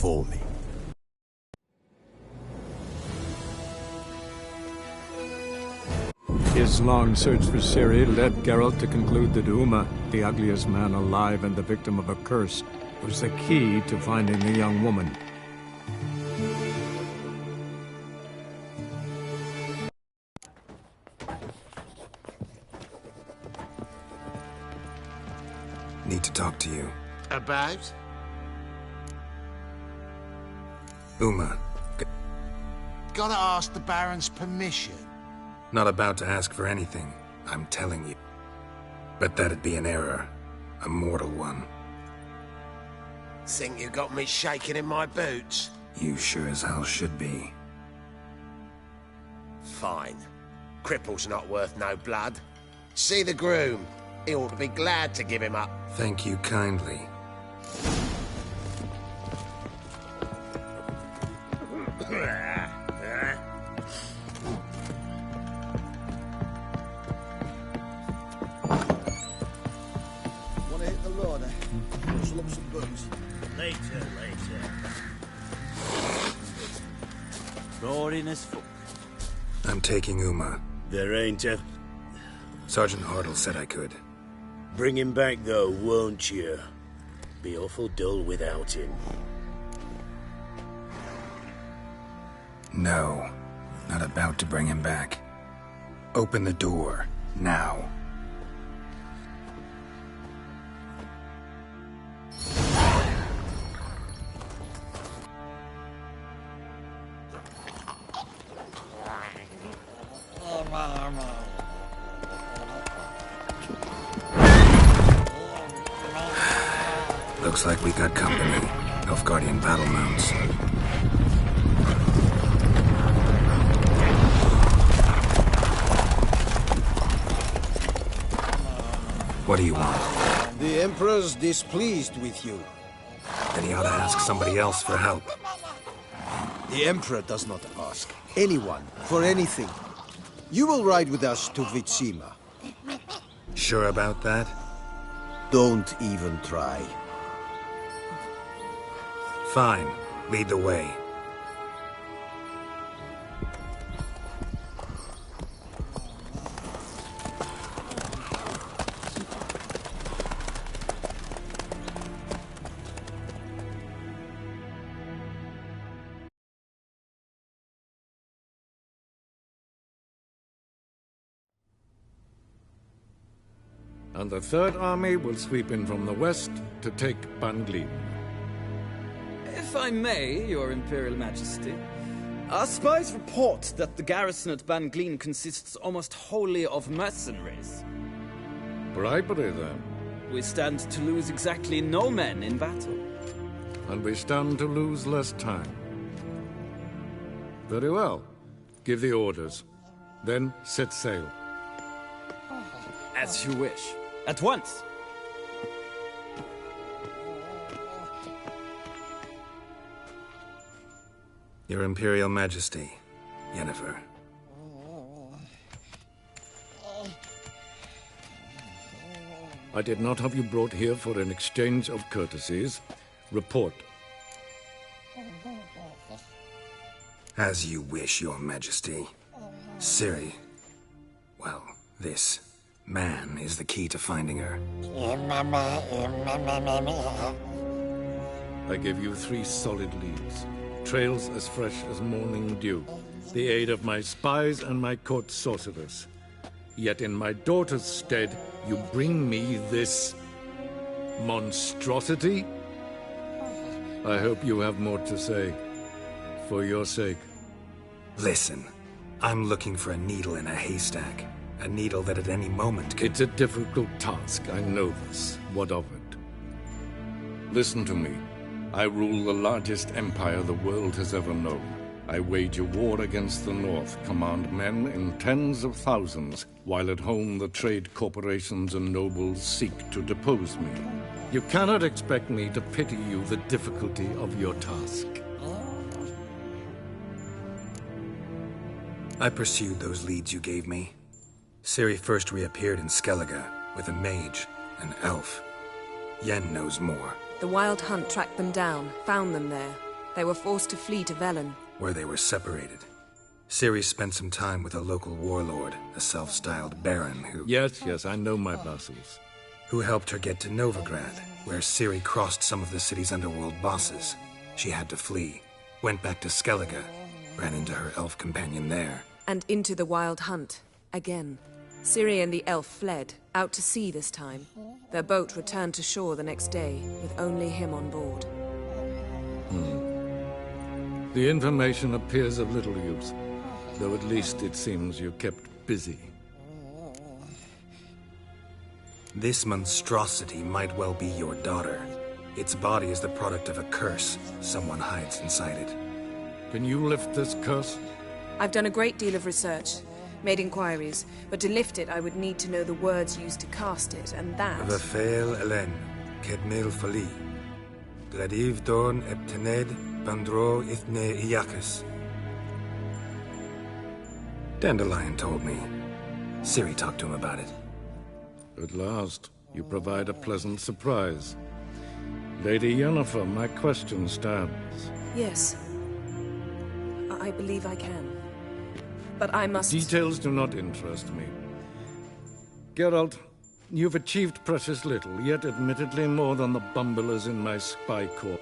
for me. His long search for Ciri led Geralt to conclude that Uma, the ugliest man alive and the victim of a curse, was the key to finding the young woman. Need to talk to you. About? Uma. Gotta ask the Baron's permission. Not about to ask for anything, I'm telling you. But that'd be an error. A mortal one. Think you got me shaking in my boots? You sure as hell should be. Fine. Cripple's not worth no blood. See the groom. He ought to be glad to give him up. Thank you kindly. Wanna hit the larder? Rustle up some booze. Later. Boring as fuck. I'm taking Uma. There ain't a... Sergeant Hartle said I could. Bring him back, though, won't you? Be awful dull without him. No. Not about to bring him back. Open the door. Now. Looks like we got company. Nilfgaardian battle mounts. What do you want? The Emperor's displeased with you. Then he ought to ask somebody else for help. The Emperor does not ask anyone for anything. You will ride with us to Vitsima. Sure about that? Don't even try. Fine. Lead the way. And the Third Army will sweep in from the west to take Ban Glean. If I may, Your Imperial Majesty, our spies report that the garrison at Ban Glean consists almost wholly of mercenaries. Bribery, then. We stand to lose exactly no men in battle. And we stand to lose less time. Very well. Give the orders. Then set sail. As you wish. At once! Your Imperial Majesty, Yennefer. I did not have you brought here for an exchange of courtesies. Report. As you wish, Your Majesty. Ciri. Well, this man is the key to finding her. I gave you 3 solid leads. Trails as fresh as morning dew. The aid of my spies and my court sorcerers. Yet in my daughter's stead, you bring me this monstrosity? I hope you have more to say. For your sake. Listen, I'm looking for a needle in a haystack. A needle that at any moment could... It's a difficult task, I know this. What of it? Listen to me. I rule the largest empire the world has ever known. I wage a war against the North, command men in tens of thousands, while at home the trade corporations and nobles seek to depose me. You cannot expect me to pity you the difficulty of your task. I pursued those leads you gave me. Ciri first reappeared in Skellige with a mage, an elf. Yen knows more. The Wild Hunt tracked them down, found them there. They were forced to flee to Velen. Where they were separated. Ciri spent some time with a local warlord, a self-styled baron who... Yes, I know my vassals. Who helped her get to Novigrad, where Ciri crossed some of the city's underworld bosses. She had to flee, went back to Skellige, ran into her elf companion there. And into the Wild Hunt, again. Ciri and the elf fled, out to sea this time. Their boat returned to shore the next day, with only him on board. The information appears of little use, though at least it seems you kept busy. This monstrosity might well be your daughter. Its body is the product of a curse. Someone hides inside it. Can you lift this curse? I've done a great deal of research, made inquiries, but to lift it I would need to know the words used to cast it, and that... Vafael Elen, Kedmil Fali, Gladiv Dorn Eptened, Bandro Ithne Iacus. Dandelion told me. Ciri talked to him about it. At last, you provide a pleasant surprise. Lady Yennefer, my question stands. Yes. I believe I can. But I must... Details do not interest me. Geralt, you've achieved precious little, yet admittedly more than the bumblers in my spy corps.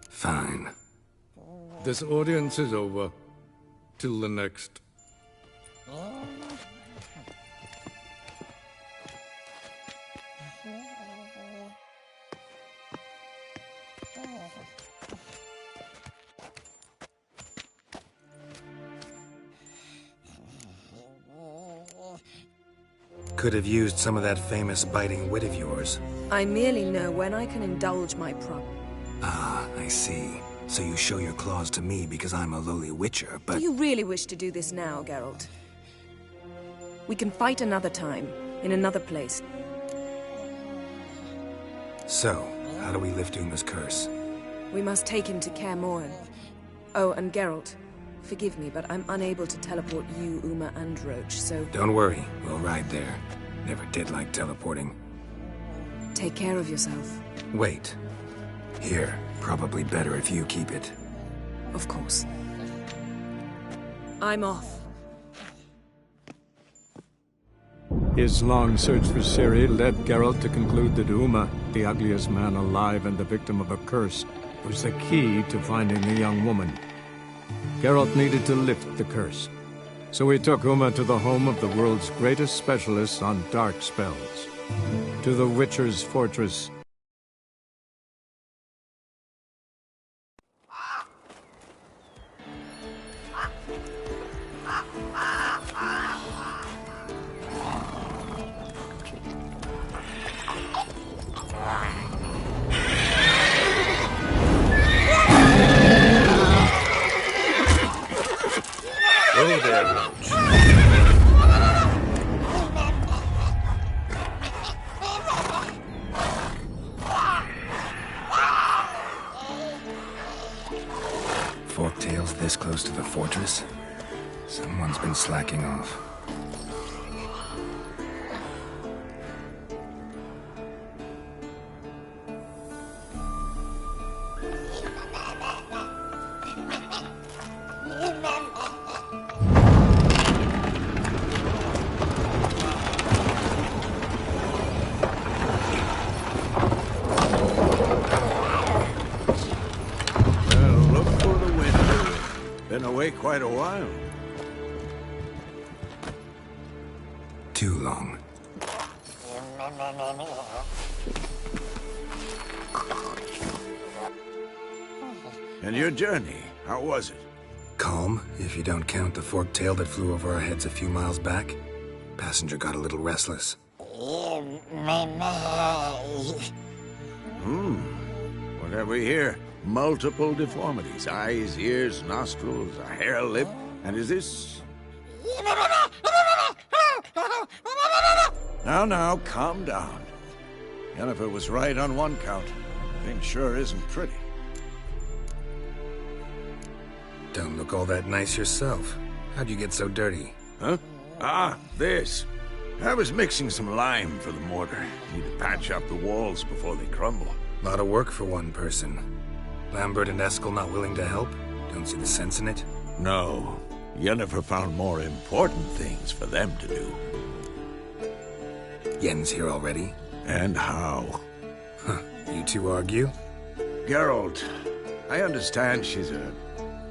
Fine. This audience is over. Till the next. Could have used some of that famous biting wit of yours. I merely know when I can indulge my Ah, I see. So you show your claws to me because I'm a lowly witcher, but... Do you really wish to do this now, Geralt? We can fight another time, in another place. So, how do we lift Uma's curse? We must take him to Kaer Morhen. Oh, and Geralt, forgive me, but I'm unable to teleport you, Uma, and Roach, so... Don't worry, we'll ride there. Never did like teleporting. Take care of yourself. Wait. Here, probably better if you keep it. Of course. I'm off. His long search for Ciri led Geralt to conclude that Uma, the ugliest man alive and the victim of a curse, was the key to finding the young woman. Geralt needed to lift the curse, so he took Uma to the home of the world's greatest specialist on dark spells, to the Witcher's Fortress. Go there, Roach. Forktail's this close to the fortress? Someone's been slacking off. Quite a while. Too long. And your journey, how was it? Calm, if you don't count the forktail that flew over our heads a few miles back. Passenger got a little restless. What have we here? Multiple deformities. Eyes, ears, nostrils, a hair lip. And is this... Now, calm down. Yennefer was right on one count. Thing sure isn't pretty. Don't look all that nice yourself. How'd you get so dirty? Huh? Ah, this. I was mixing some lime for the mortar. Need to patch up the walls before they crumble. Lot of work for one person. Lambert and Eskel not willing to help? Don't see the sense in it? No. Yennefer found more important things for them to do. Yen's here already? And how? Huh. You two argue? Geralt, I understand she's a...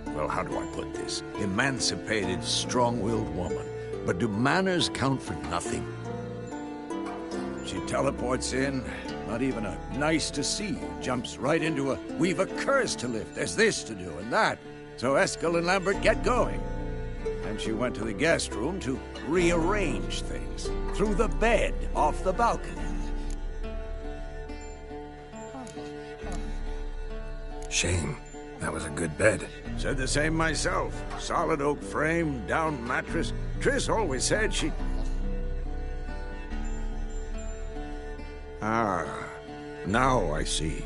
well, how do I put this? Emancipated, strong-willed woman. But do manners count for nothing? She teleports in, not even a nice to see you, jumps right into a, we've a curse to lift, there's this to do and that. So Eskel and Lambert get going. And she went to the guest room to rearrange things. Through the bed, off the balcony. Shame. That was a good bed. Said the same myself. Solid oak frame, down mattress. Triss always said she... Ah, now I see.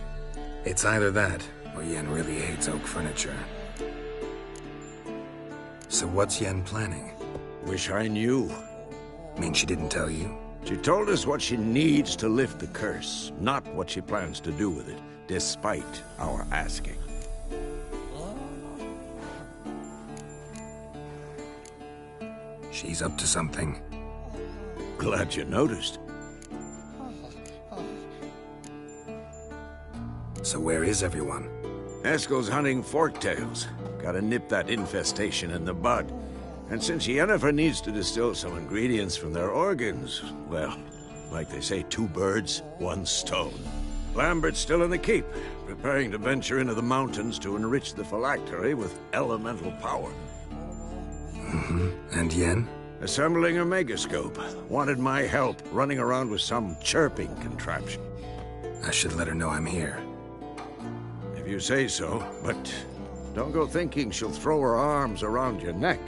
It's either that, or Yen really hates oak furniture. So what's Yen planning? Wish I knew. Mean she didn't tell you? She told us what she needs to lift the curse, not what she plans to do with it, despite our asking. She's up to something. Glad you noticed. So where is everyone? Eskel's hunting forktails. Gotta nip that infestation in the bud. And since Yennefer needs to distill some ingredients from their organs, well, like they say, 2 birds, 1 stone. Lambert's still in the keep, preparing to venture into the mountains to enrich the phylactery with elemental power. And Yen? Assembling a megascope. Wanted my help running around with some chirping contraption. I should let her know I'm here. If you say so, but don't go thinking she'll throw her arms around your neck.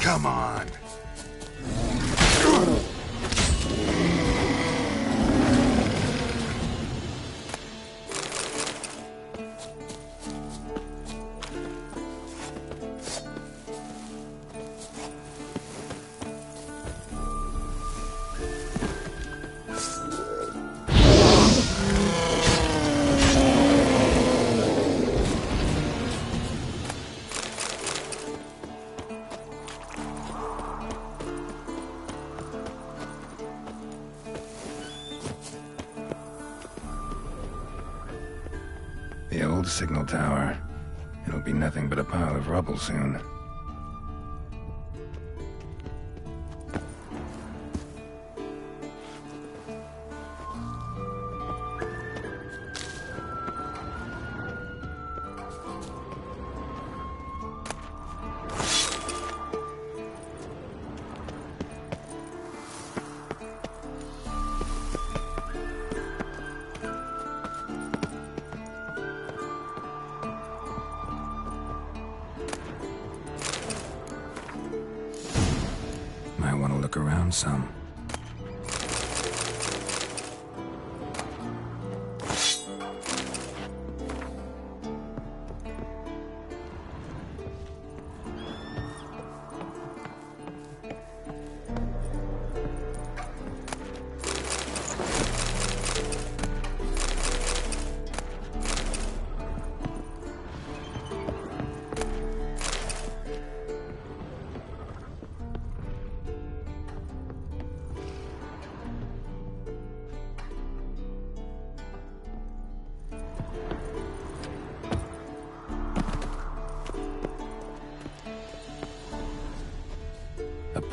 Come on! The old signal tower. It'll be nothing but a pile of rubble soon. Might want to look around some.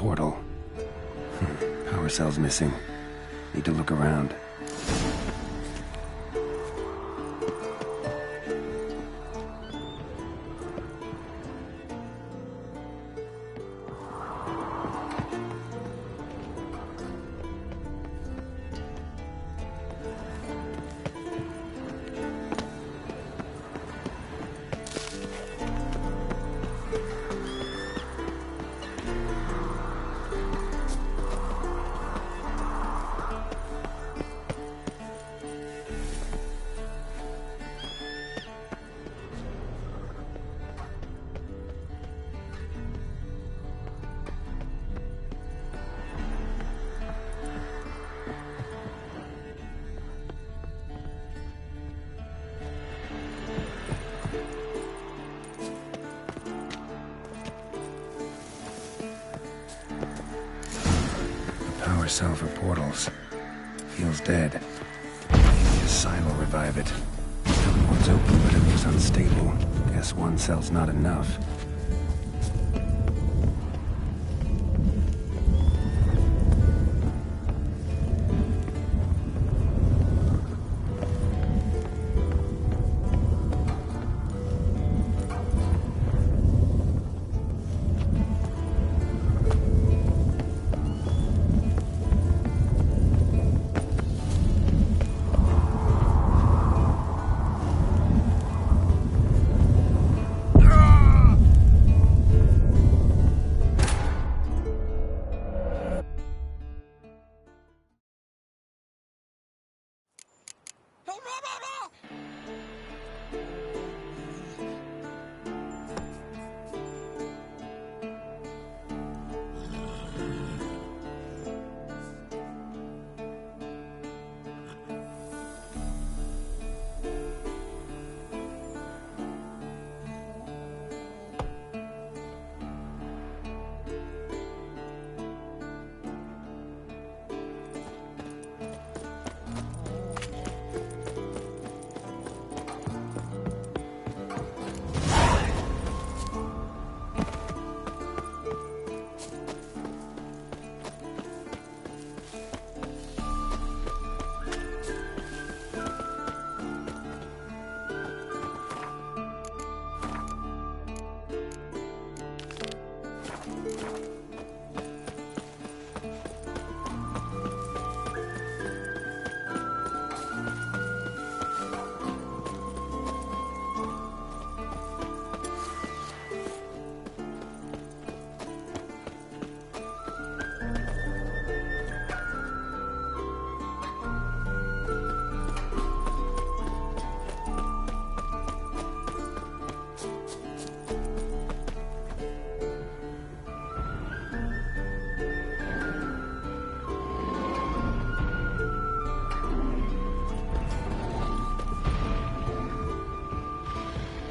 portal. Power cell's missing. Need to look around. Power cell for portals. Feels dead. Maybe a sign will revive it. The other one's open, but it looks unstable. Guess one cell's not enough.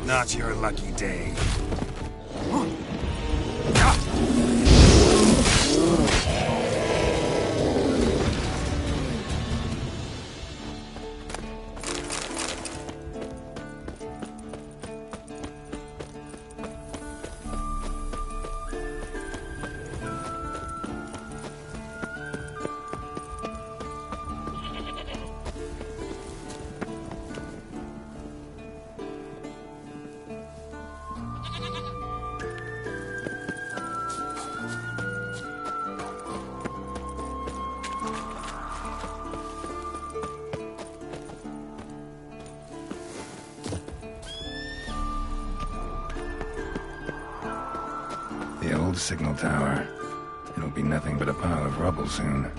Not your lucky day. The old signal tower. It'll be nothing but a pile of rubble soon.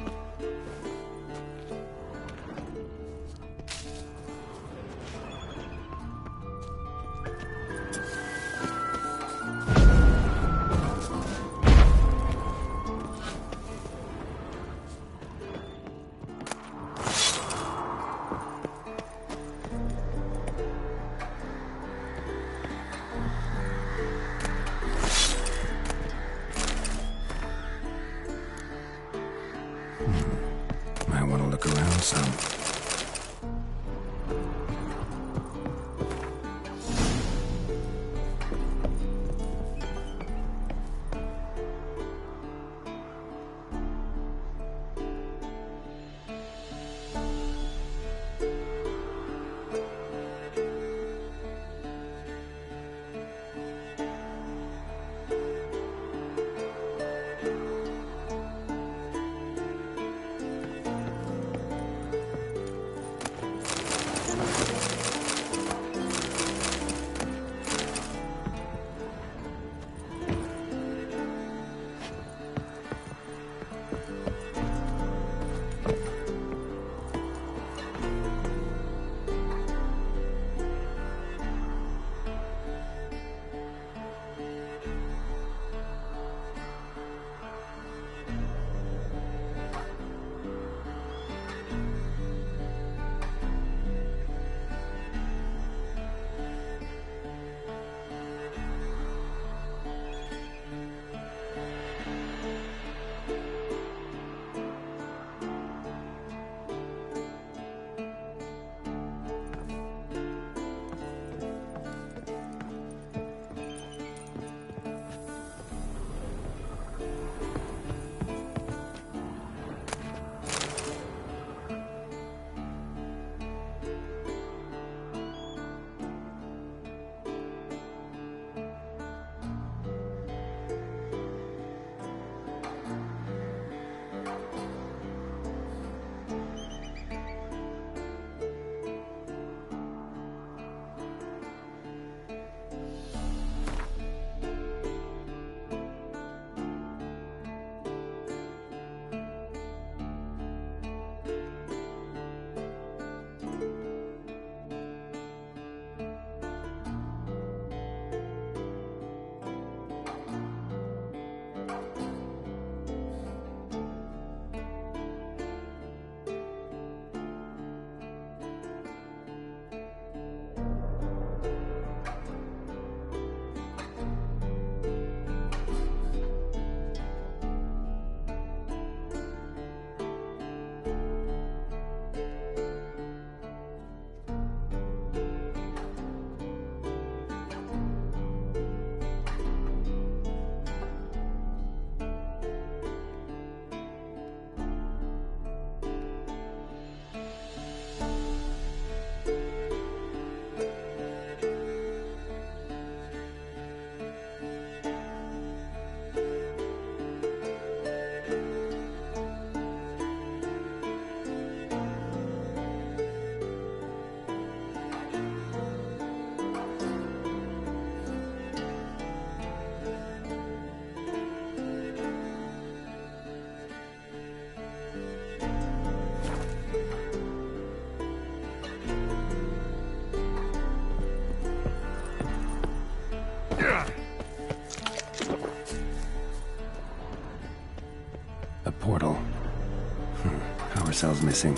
cell's missing.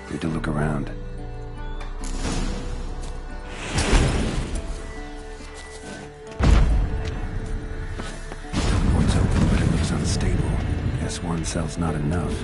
Good to look around. One's open, but it looks unstable. Guess one cell's not enough.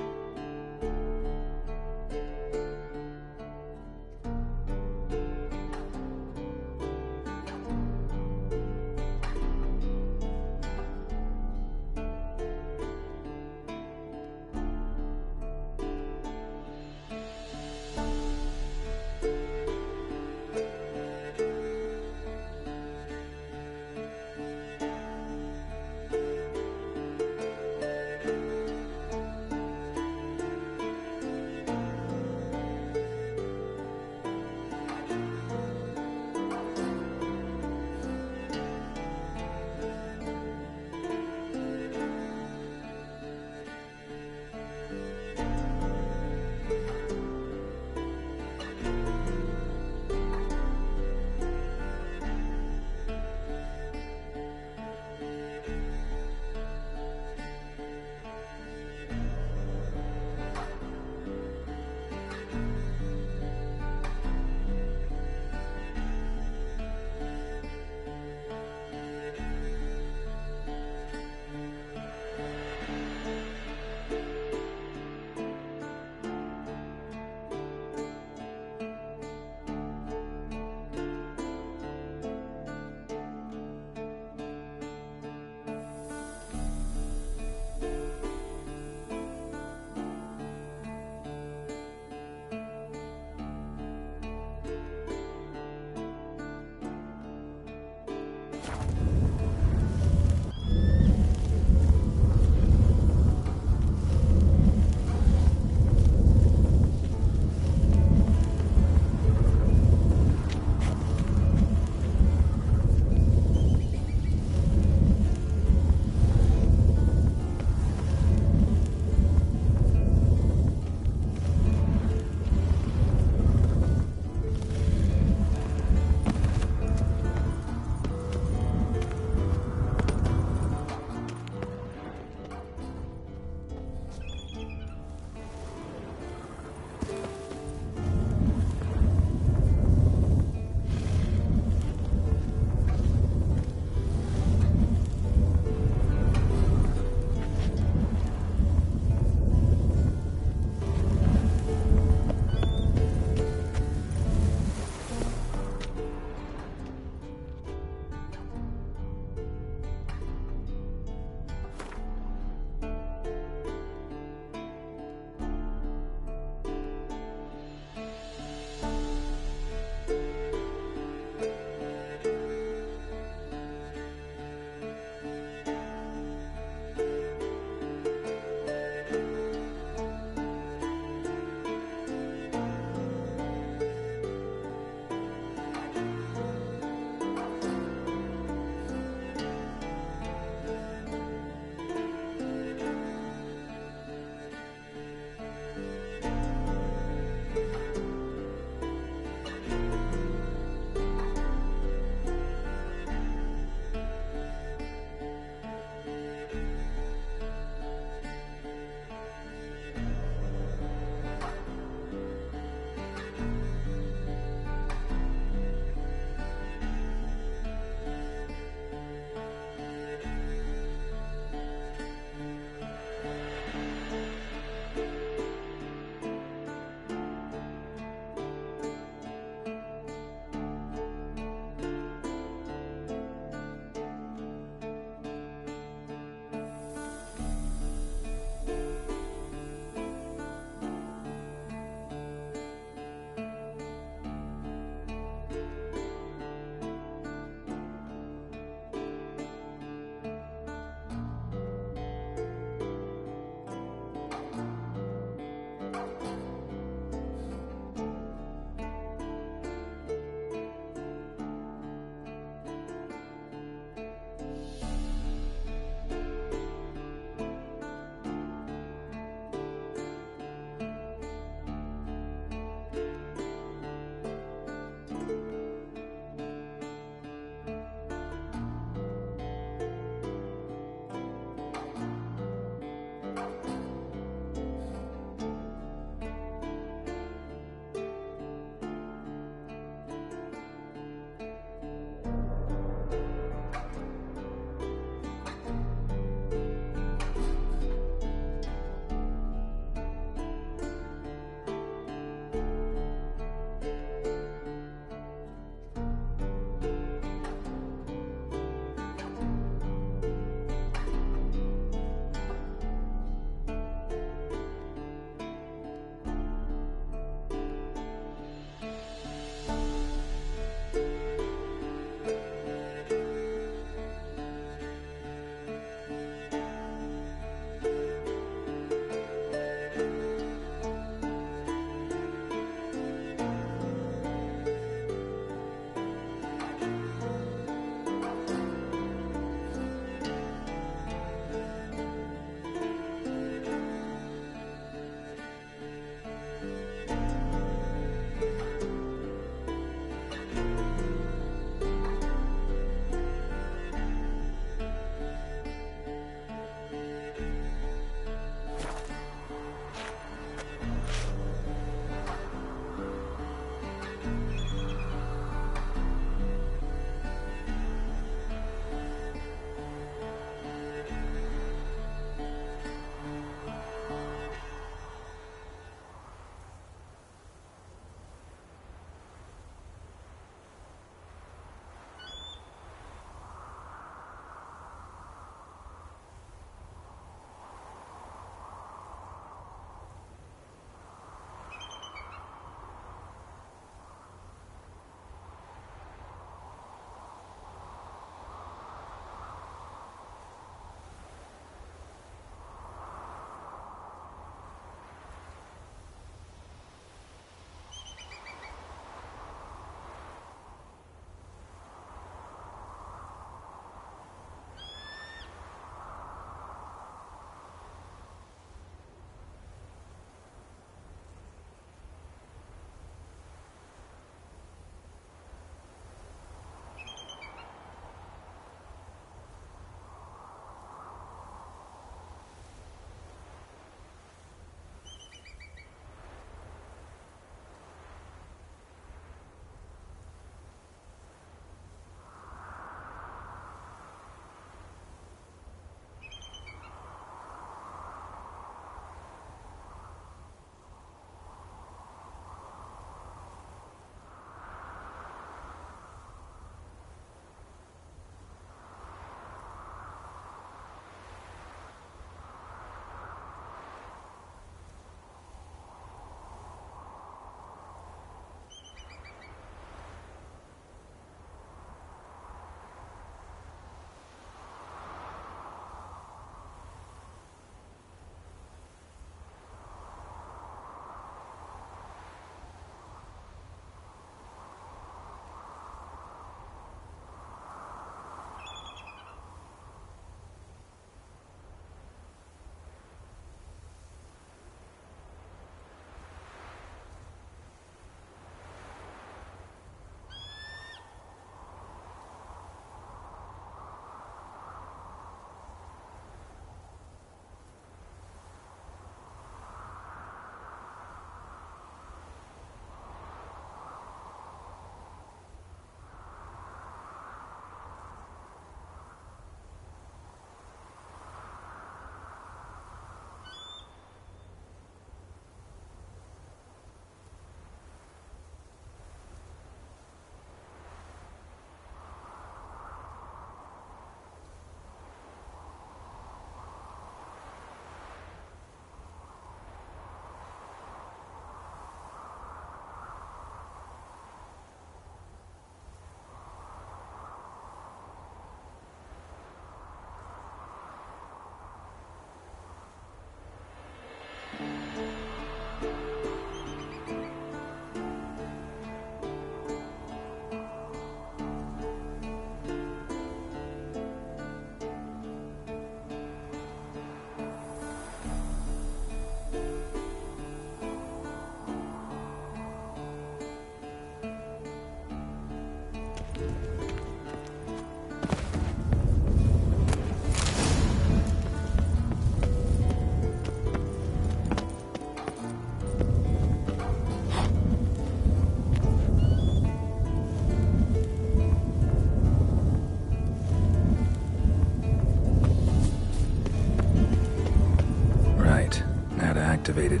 activated.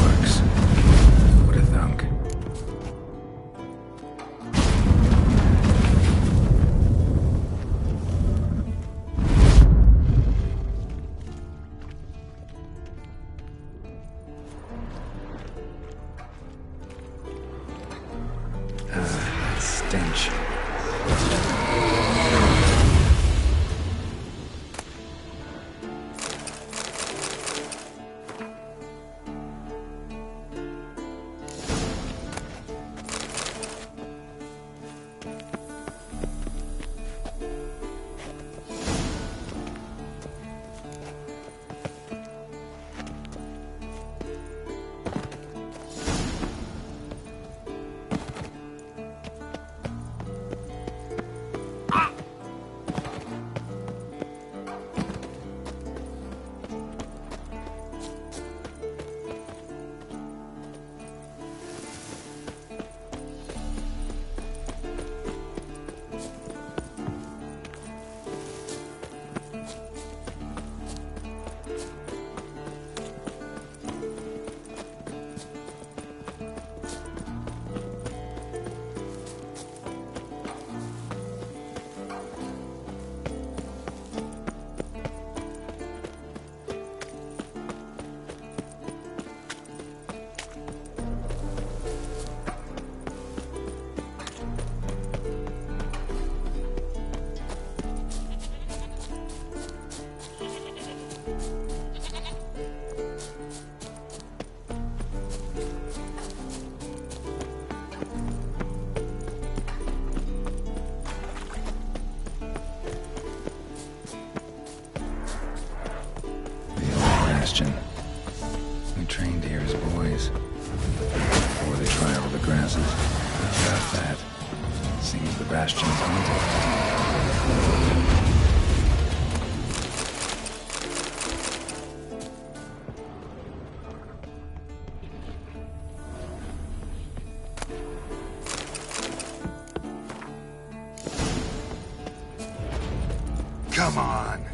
Works. Who would have thunk? Stench. We trained here as boys. Before the trial of the grasses. How about that? Seems the Bastion's haunted. Come on.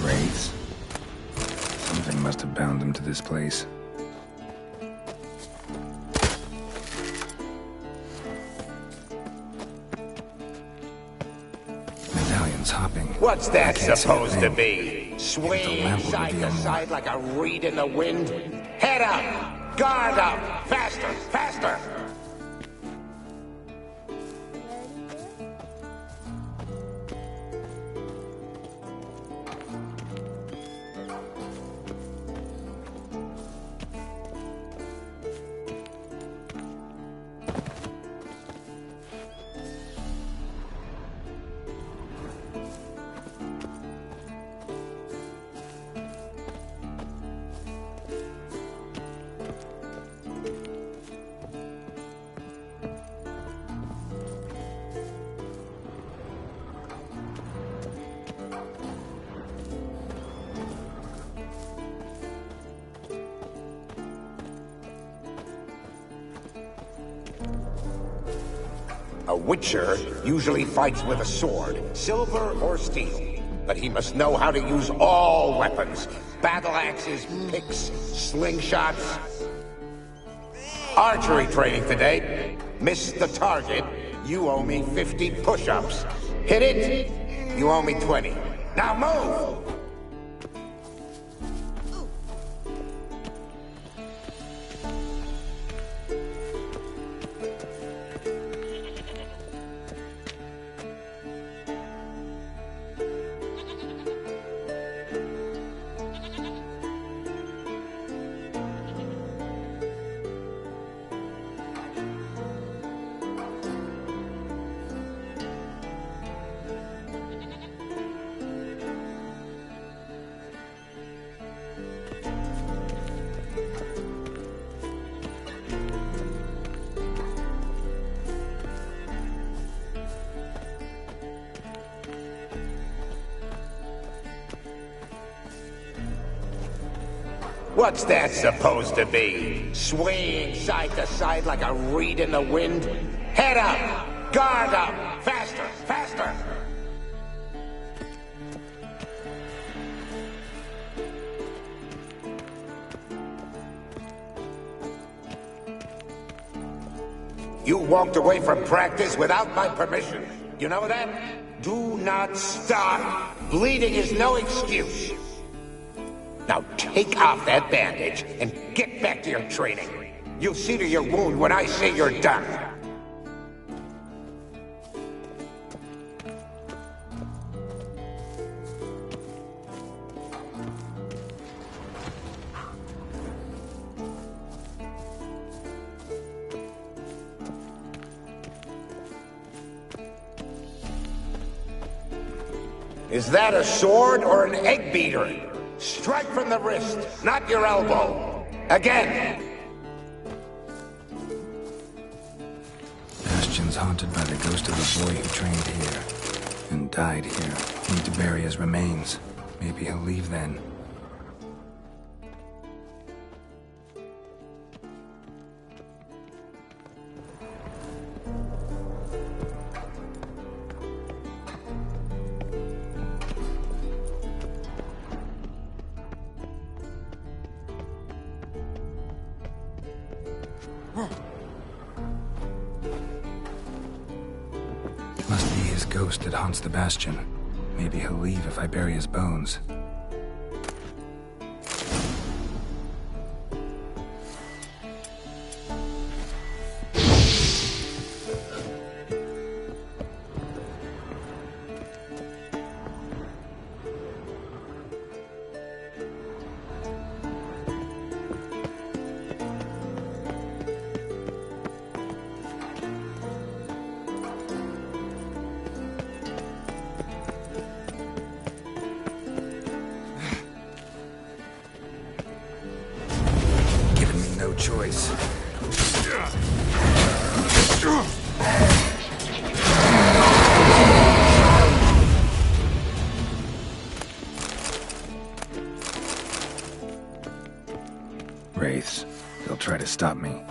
Wraiths? Something must have bound them to this place. Hopping. What's that supposed to be? The Swaying lamp will side reveal to more. side like a reed in the wind? Head up! Guard up! Faster! Faster! A Witcher usually fights with a sword, silver or steel. But he must know how to use all weapons. Battle axes, picks, slingshots. Archery training today. Miss the target, you owe me 50 push-ups. Hit it, you owe me 20. Now move! What's that supposed to be? Swaying side to side like a reed in the wind? Head up! Guard up! Faster! Faster! You walked away from practice without my permission. You know that? Do not stop. Bleeding is no excuse. Now take off that bandage and get back to your training. You'll see to your wound when I say you're done. Is that a sword or an egg beater? Strike from the wrist, not your elbow. Again! Bastion's haunted by the ghost of a boy who trained here and died here. Need to bury his remains. Maybe he'll leave then. Must be his ghost that haunts the Bastion. Maybe he'll leave if I bury his bones. No choice. Wraiths. They'll try to stop me.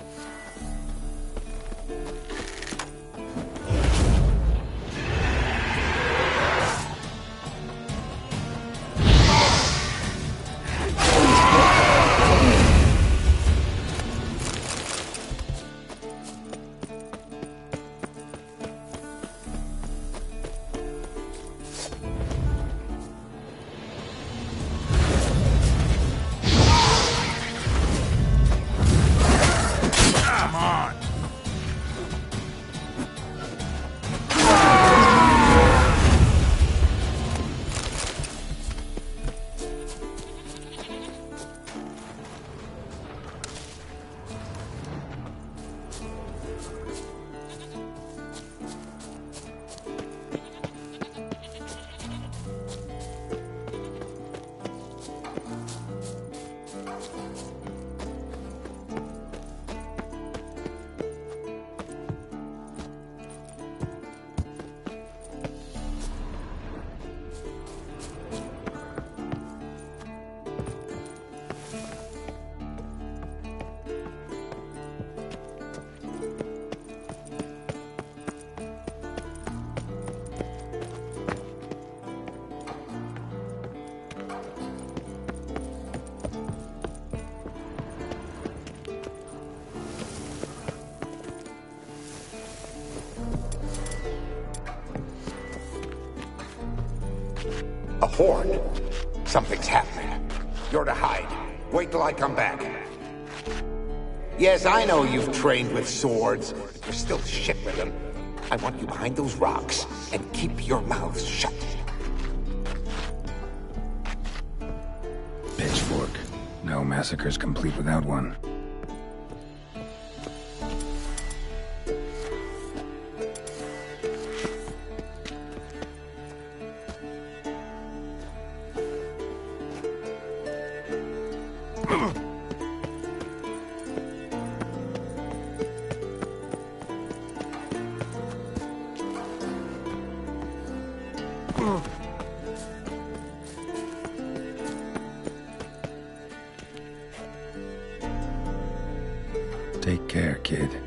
A horde. Something's happening. You're to hide. Wait till I come back. Yes, I know you've trained with swords, but you're still shit with them. I want you behind those rocks, and keep your mouths shut. Pitchfork. No massacre's complete without one. Take care, kid.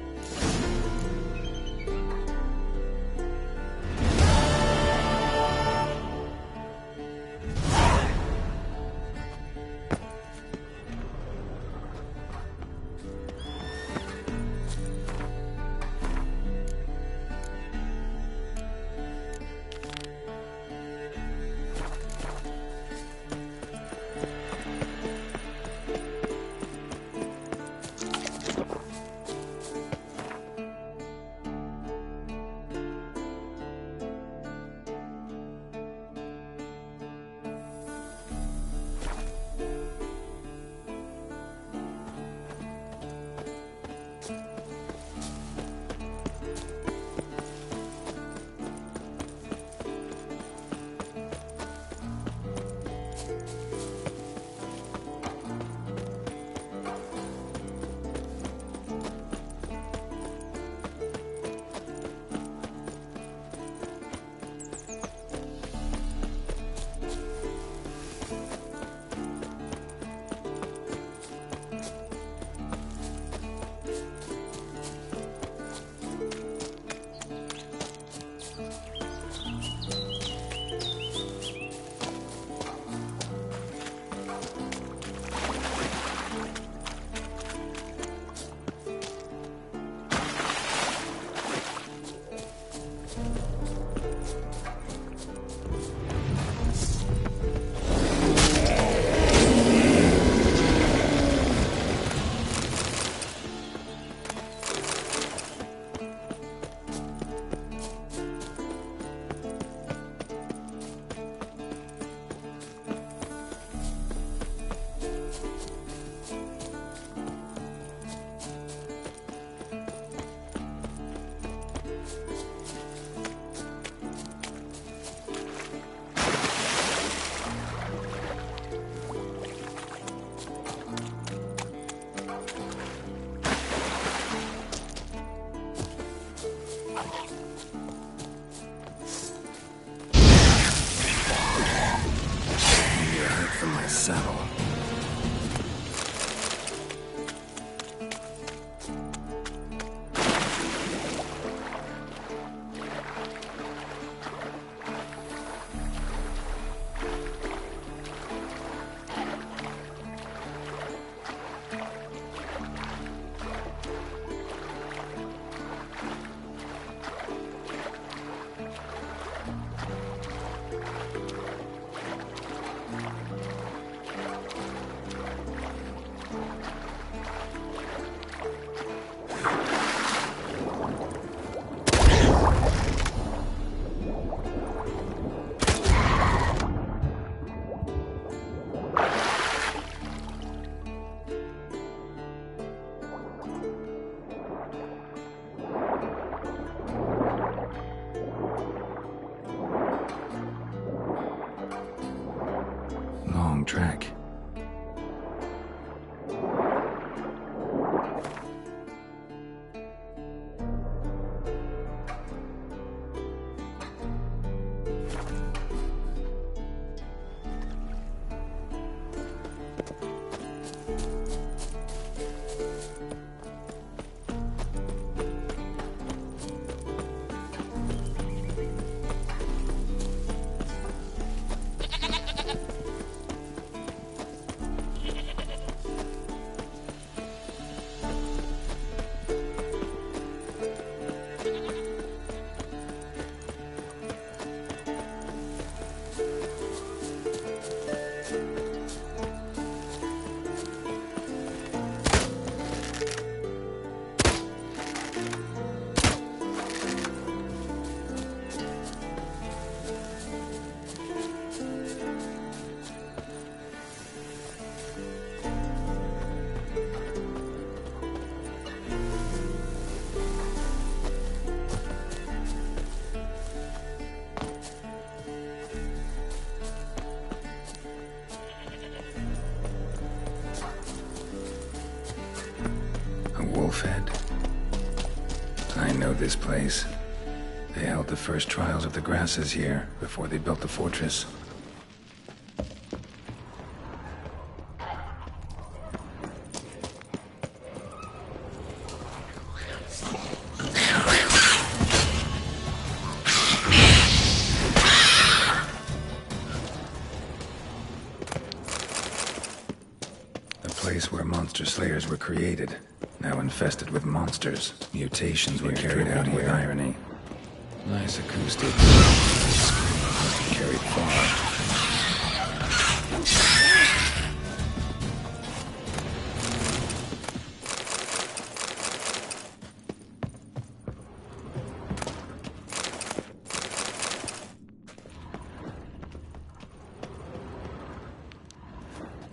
Saddle. Track. Wolfhead. I know this place. They held the first trials of the grasses here before they built the fortress. place where monster slayers were created, now infested with monsters. Mutations were carried out with irony. Nice acoustics. Must be carried far.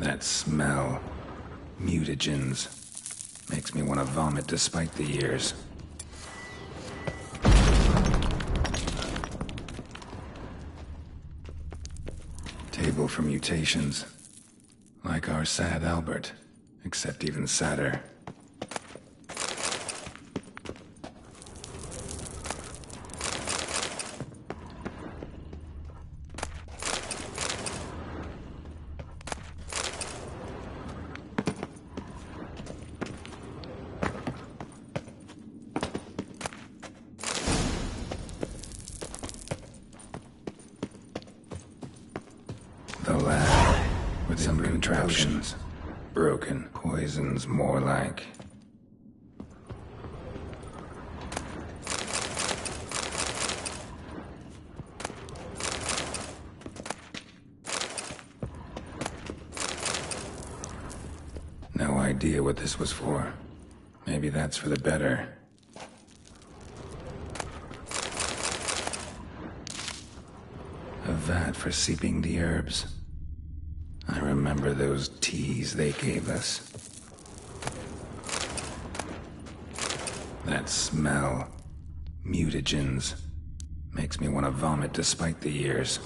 That smell. Mutagens. Makes me want to vomit despite the years. Table for mutations. Like our sad Albert, except even sadder. The lab, with some contraptions. Broken. Poisons, more like. No idea what this was for. Maybe that's for the better. A vat for seeping the herbs. I remember those teas they gave us. That smell. Mutagens. Makes me want to vomit despite the years.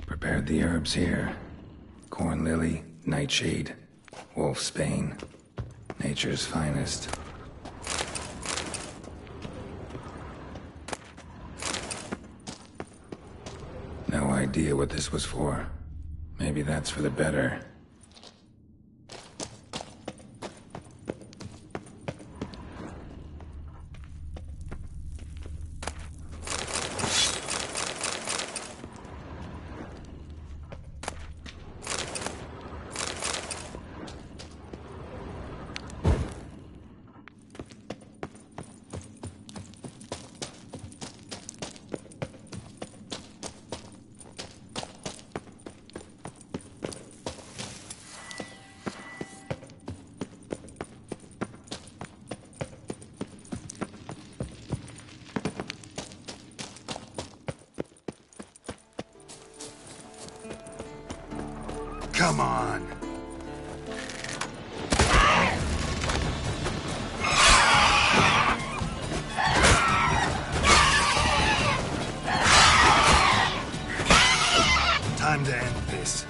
Prepared the herbs here. Corn lily, nightshade, wolfsbane. Nature's finest. No idea what this was for. Maybe that's for the better. Come on. Time to end this.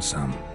found some.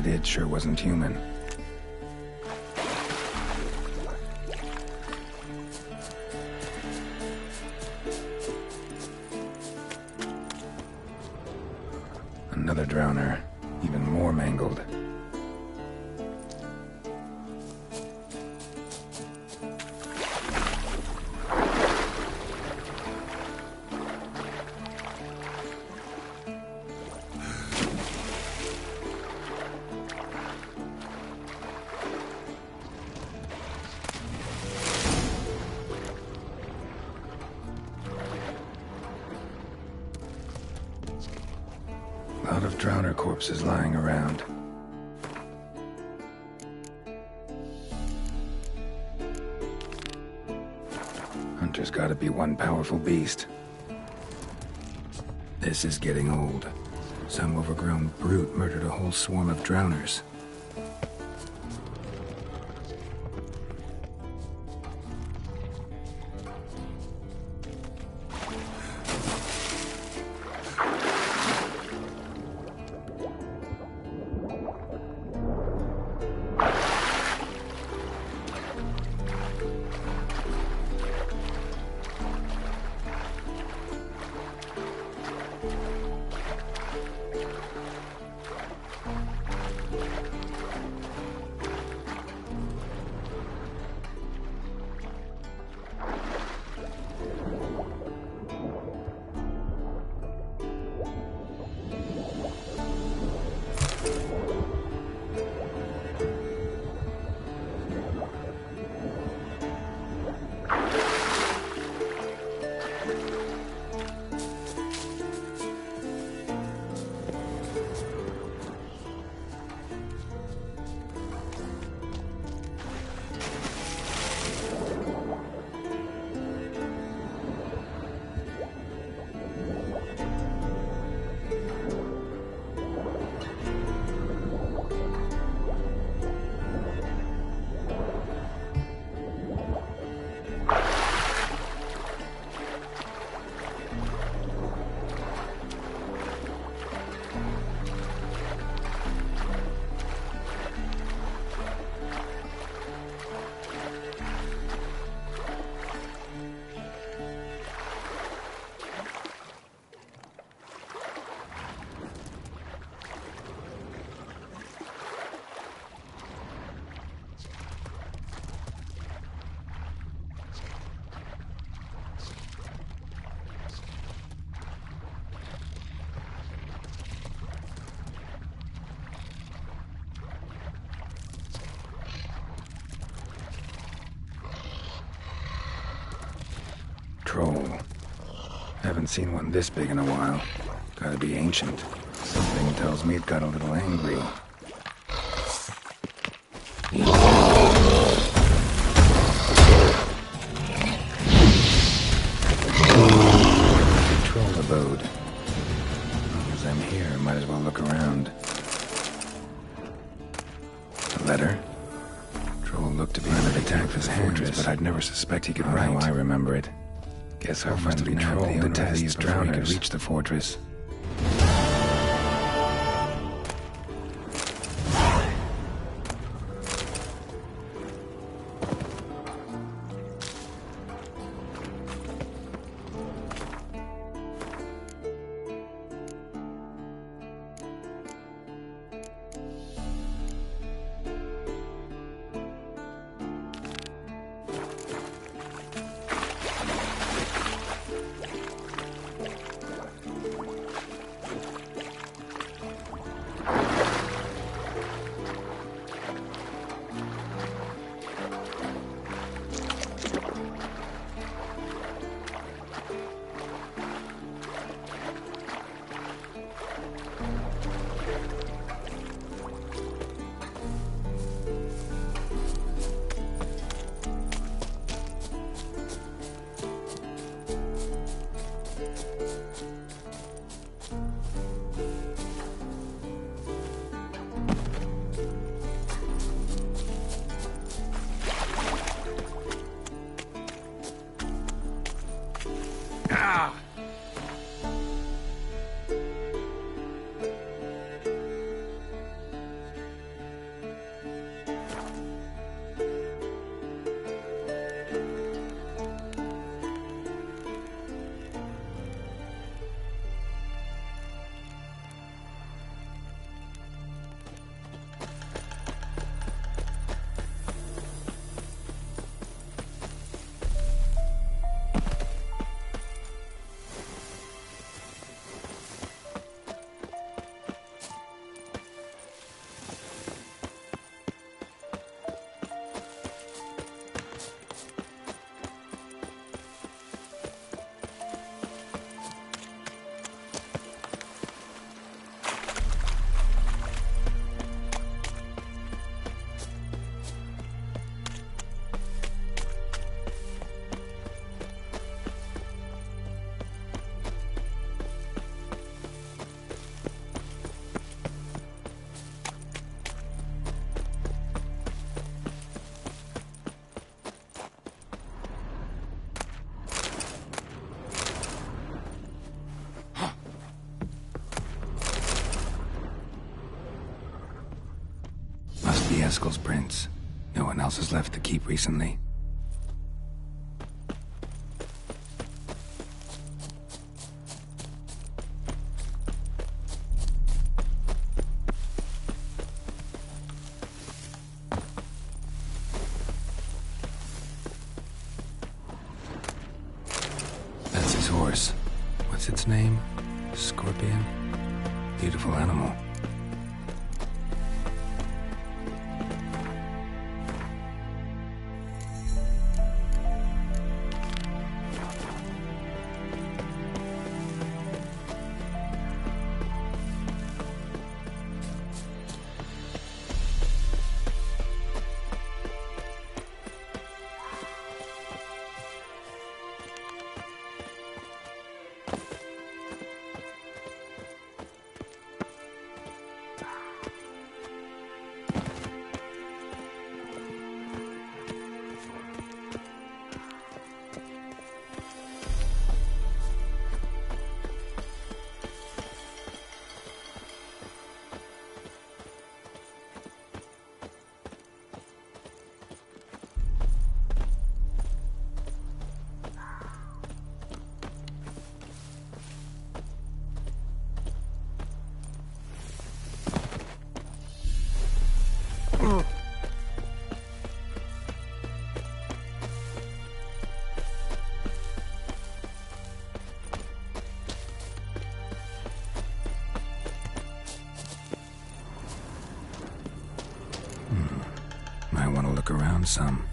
It sure wasn't human. Another drowner, even more mangled. A lot of drowner corpses lying around. Hunter's gotta be one powerful beast. This is getting old. Some overgrown brute murdered a whole swarm of drowners. Haven't seen one this big in a while. Gotta be ancient. Something tells me it got a little angry. Troll abode. As long as I'm here, might as well look around. A letter? Troll looked to be under attack for his fortress, but I'd never suspect he could write. Now I remember it. Guess our friendly troll did these drowners could reach the fortress. The Eskel's prints. No one else has left the keep recently. That's his horse. What's its name? Scorpion? Beautiful animal. Might want to look around some.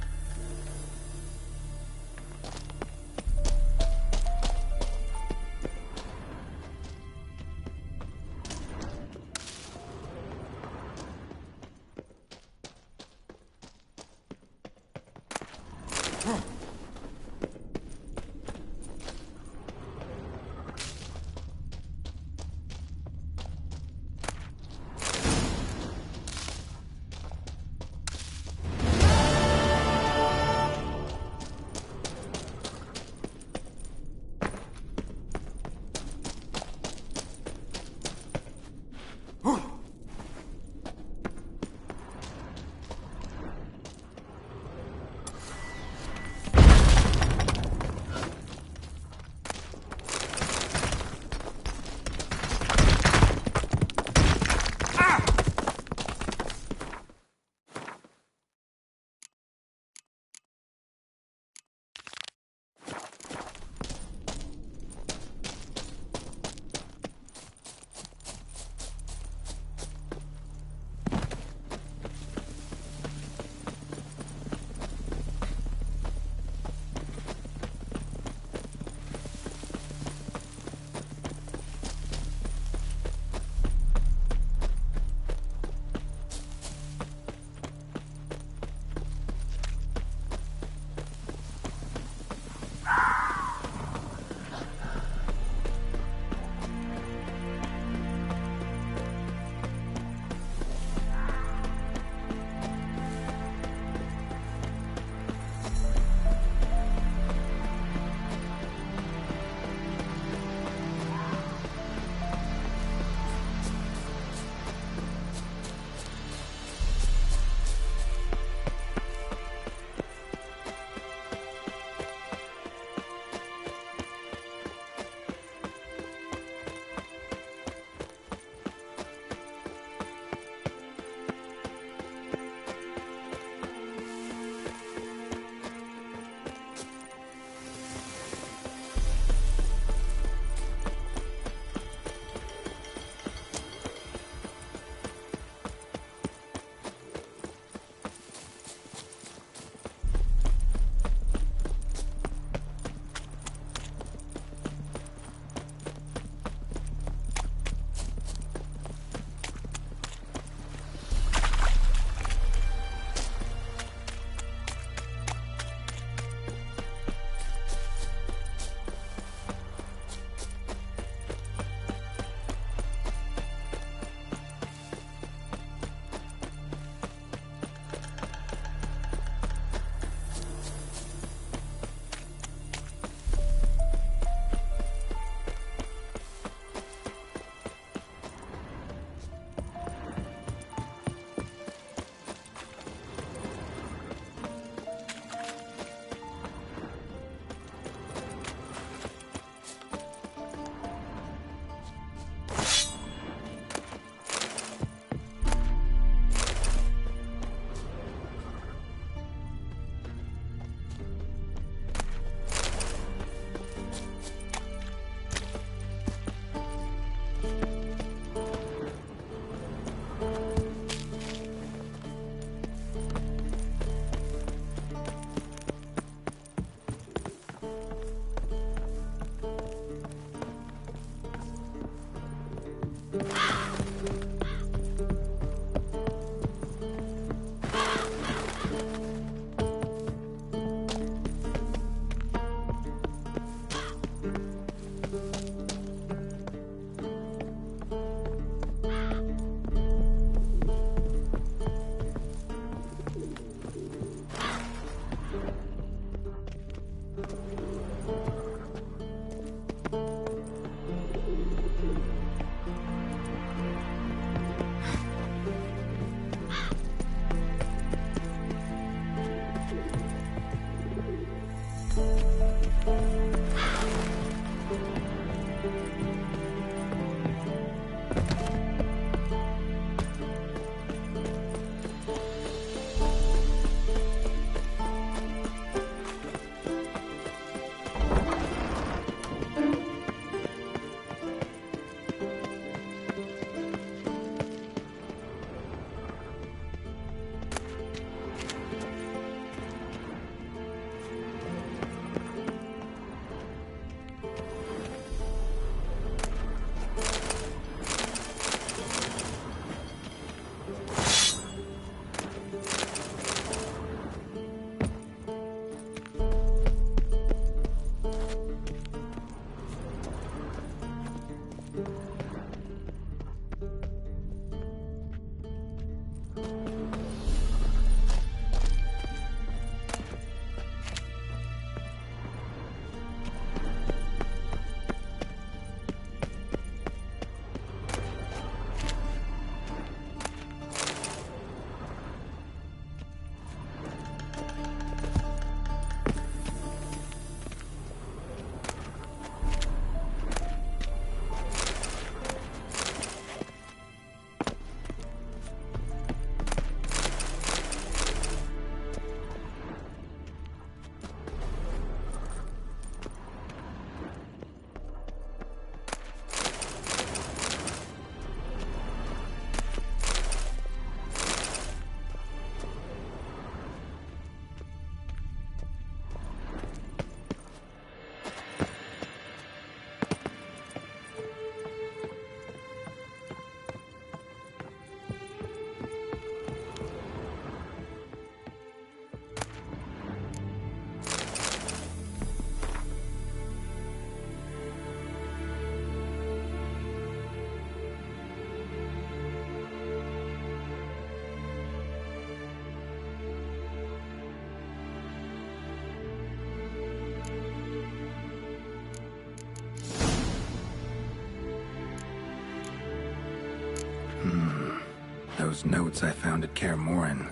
Those notes I found at Kaer Morhen.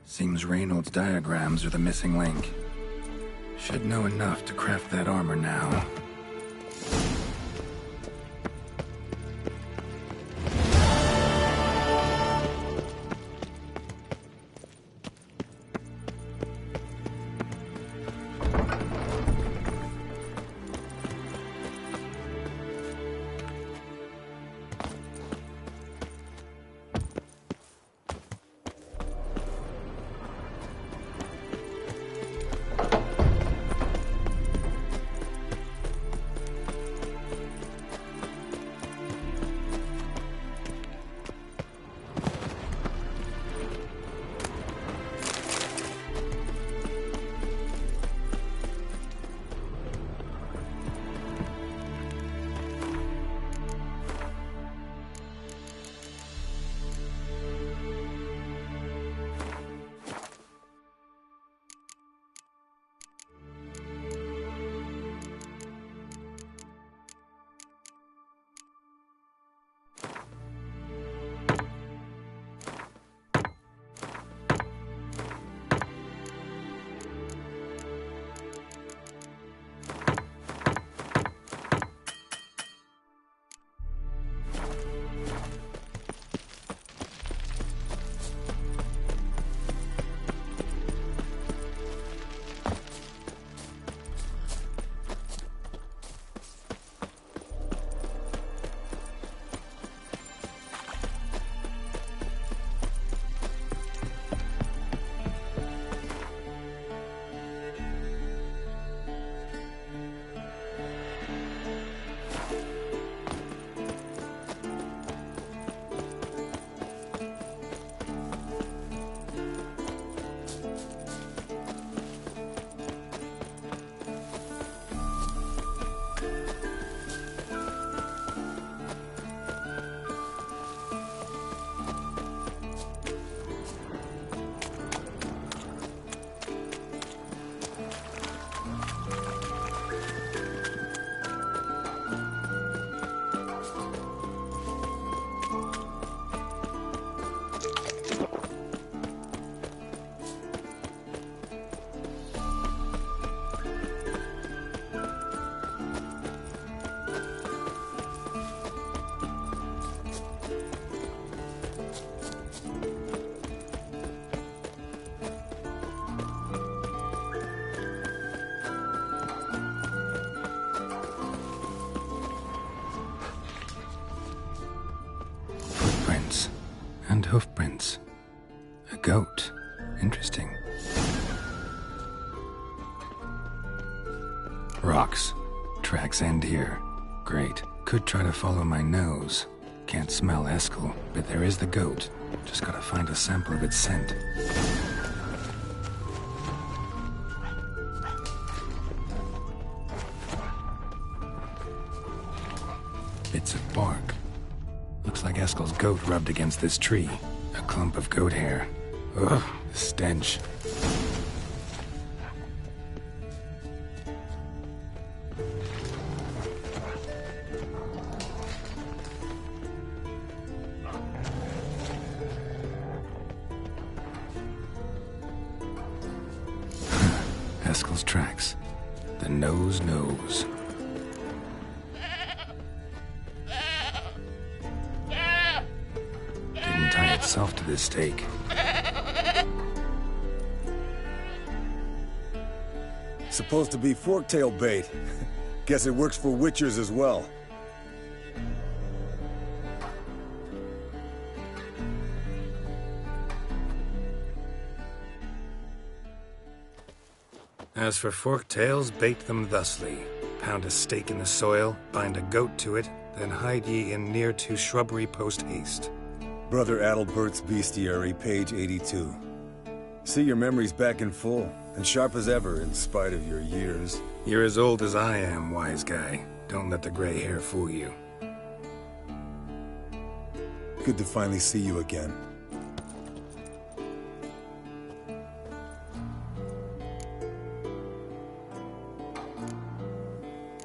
Seems Reynold's diagrams are the missing link. Should know enough to craft that armor now. And hoofprints. A goat. Interesting. Rocks. Tracks end here. Great. Could try to follow my nose. Can't smell Eskel, but there is the goat. Just gotta find a sample of its scent. Bits of bark. Looks like Eskel's goat rubbed against this tree. A clump of goat hair. Ugh, the stench. Eskel's tracks. The nose knows. Didn't tie itself to this stake. Supposed to be forktail bait. Guess it works for witchers as well. As for forktails, bait them thusly. Pound a stake in the soil, bind a goat to it, then hide ye in near to shrubbery post haste. Brother Adalbert's Bestiary, page 82. See, your memory's back in full, and sharp as ever in spite of your years. You're as old as I am, wise guy. Don't let the gray hair fool you. Good to finally see you again.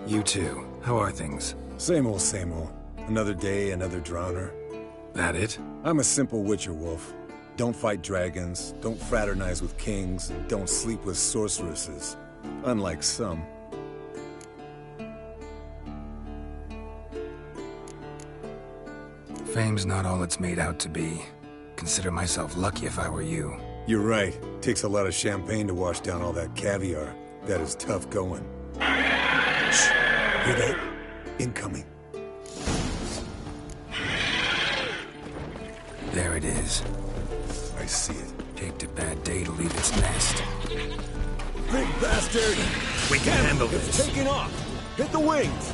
You too. How are things? Same old, same old. Another day, another drowner. That it? I'm a simple witcher, Wolf. Don't fight dragons, don't fraternize with kings, and don't sleep with sorceresses. Unlike some. Fame's not all it's made out to be. Consider myself lucky if I were you. You're right. Takes a lot of champagne to wash down all that caviar. That is tough going. Shh! Hear that? Incoming. There it is. I see it. Picked a bad day to leave its nest. Big bastard! We can handle It's this. taking off! Hit the wings!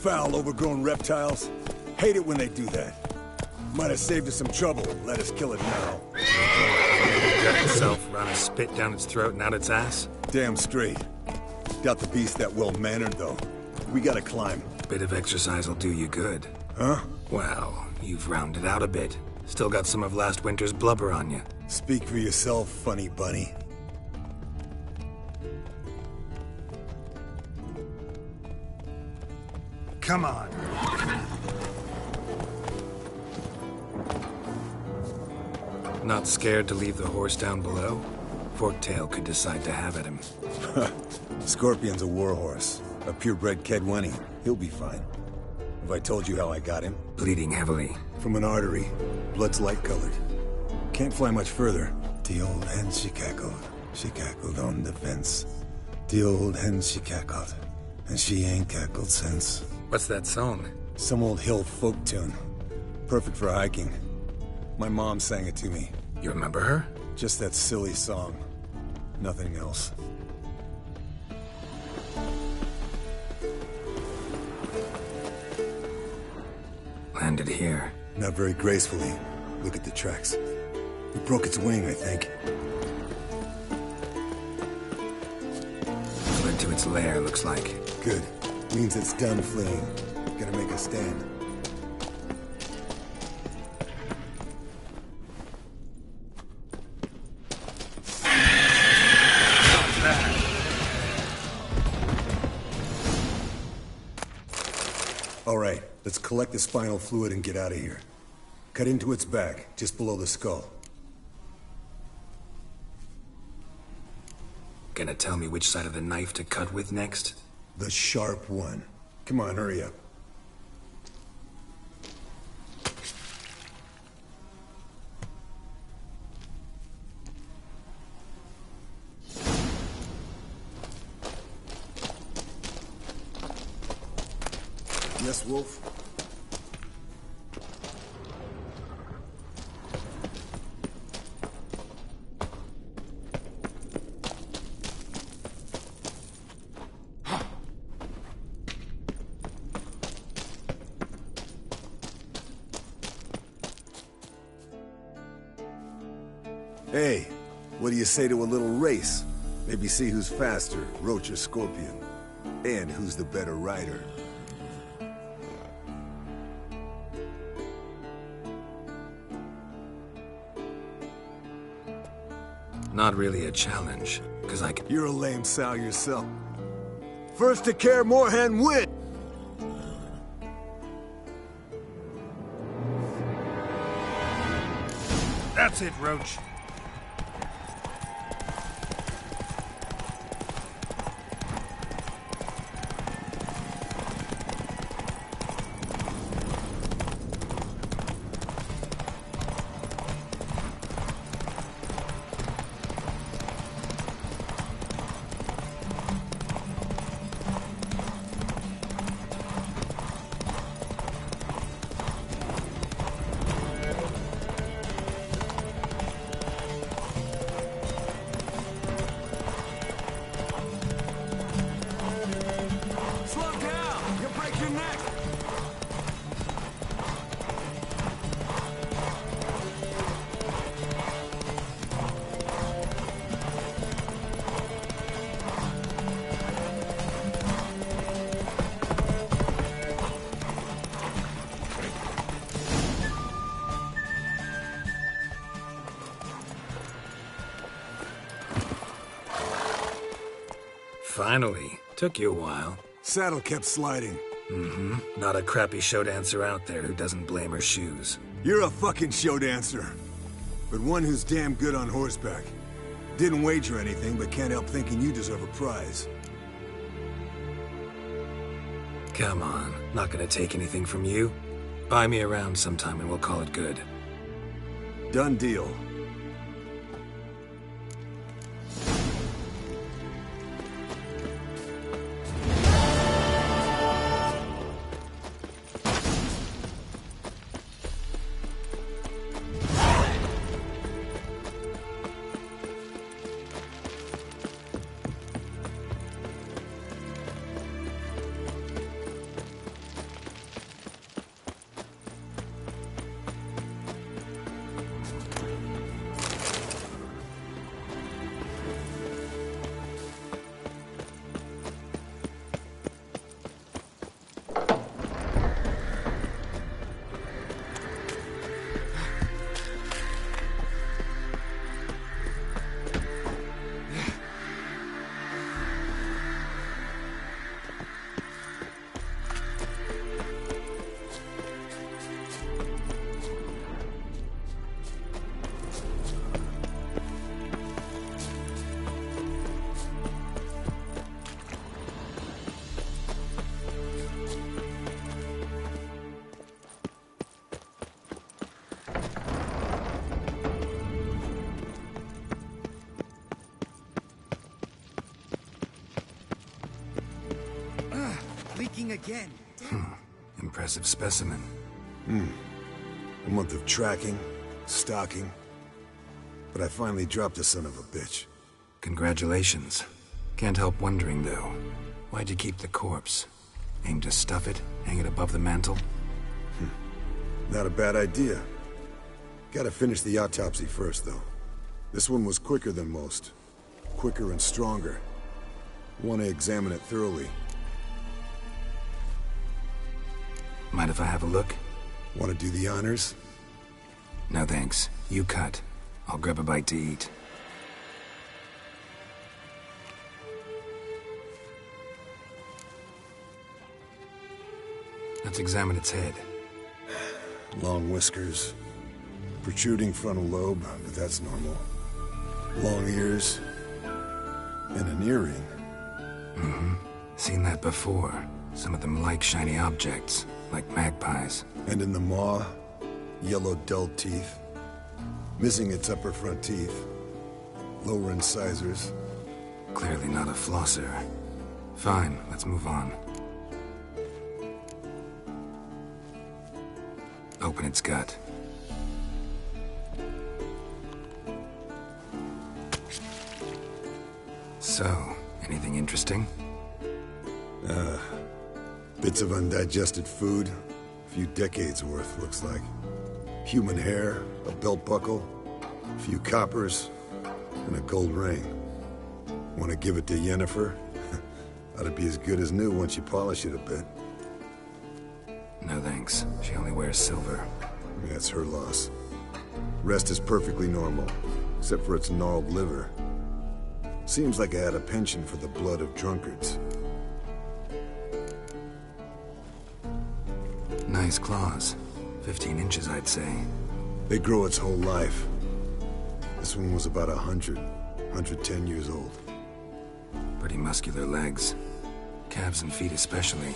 Foul, overgrown reptiles. Hate it when they do that. Might have saved us some trouble. Let us kill it now. Gut itself, run a spit down its throat and out its ass? Damn straight. Doubt the beast that well-mannered, though. We gotta climb. Bit of exercise will do you good. Huh? Well, you've rounded out a bit. Still got some of last winter's blubber on you. Speak for yourself, funny bunny. Come on. Not scared to leave the horse down below? Forktail could decide to have at him. Scorpion's a warhorse. A purebred Kedwenny. He'll be fine. Have I told you how I got him? Bleeding heavily. From an artery. Blood's light-colored. Can't fly much further. The old hen, she cackled. She cackled on the fence. The old hen, she cackled. And she ain't cackled since. What's that song? Some old hill folk tune. Perfect for hiking. My mom sang it to me. You remember her? Just that silly song. Nothing else. Landed here. Not very gracefully. Look at the tracks. It broke its wing, I think. Fled to its lair, looks like. Good. Means it's done fleeing. Gonna make a stand. All right, let's collect the spinal fluid and get out of here. Cut into its back, just below the skull. Gonna tell me which side of the knife to cut with next? The sharp one. Come on, hurry up. Yes, Wolf? Hey, what do you say to a little race? Maybe see who's faster, Roach or Scorpion. And who's the better rider. Not really a challenge, because I can... You're a lame sow yourself. First to Kaer Morhen win! That's it, Roach. Finally. Took you a while. Saddle kept sliding. Not a crappy show dancer out there who doesn't blame her shoes. You're a fucking show dancer. But one who's damn good on horseback. Didn't wager anything, but can't help thinking you deserve a prize. Come on, not gonna take anything from you. Buy me around sometime and we'll call it good. Done deal. Leaking again. Impressive specimen. A month of tracking, stalking. But I finally dropped the son of a bitch. Congratulations. Can't help wondering, though. Why'd you keep the corpse? Aim to stuff it? Hang it above the mantle? Not a bad idea. Gotta finish the autopsy first, though. This one was quicker than most. Quicker and stronger. Want to examine it thoroughly. Mind if I have a look? Want to do the honors? No thanks. You cut. I'll grab a bite to eat. Let's examine its head. Long whiskers. Protruding frontal lobe, but that's normal. Long ears. And an earring. Seen that before. Some of them like shiny objects, like magpies. And in the maw, yellow dulled teeth. Missing its upper front teeth. Lower incisors. Clearly not a flosser. Fine, let's move on. Open its gut. So, anything interesting? Bits of undigested food. A few decades worth, looks like. Human hair, a belt buckle, a few coppers, and a gold ring. Want to give it to Yennefer? Ought to be as good as new once you polish it a bit. No thanks. She only wears silver. That's her loss. Rest is perfectly normal, except for its gnarled liver. Seems like I had a penchant for the blood of drunkards. Nice claws. 15 inches, I'd say. They grow its whole life. This one was about 110 years old. Pretty muscular legs. Calves and feet especially.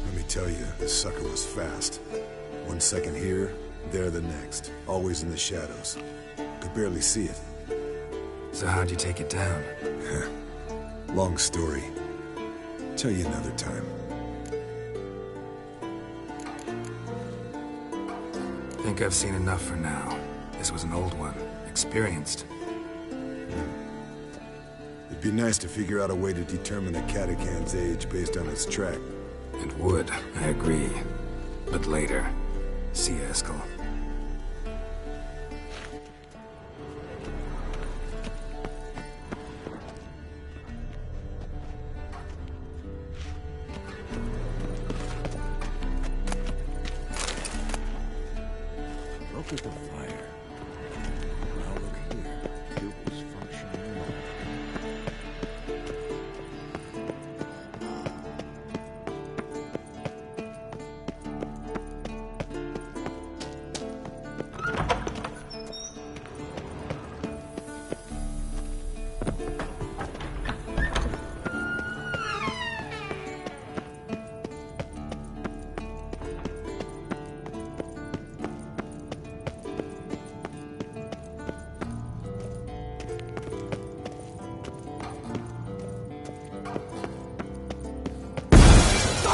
Let me tell you, this sucker was fast. 1 second here, there the next. Always in the shadows. Could barely see it. So how'd you take it down? Long story. Tell you another time. Think I've seen enough for now. This was an old one. Experienced. It'd be nice to figure out a way to determine a Catacan's age based on its track. It would, I agree. But later. See you, Eskel. Look at the fire. Now look here. Cube is functioning.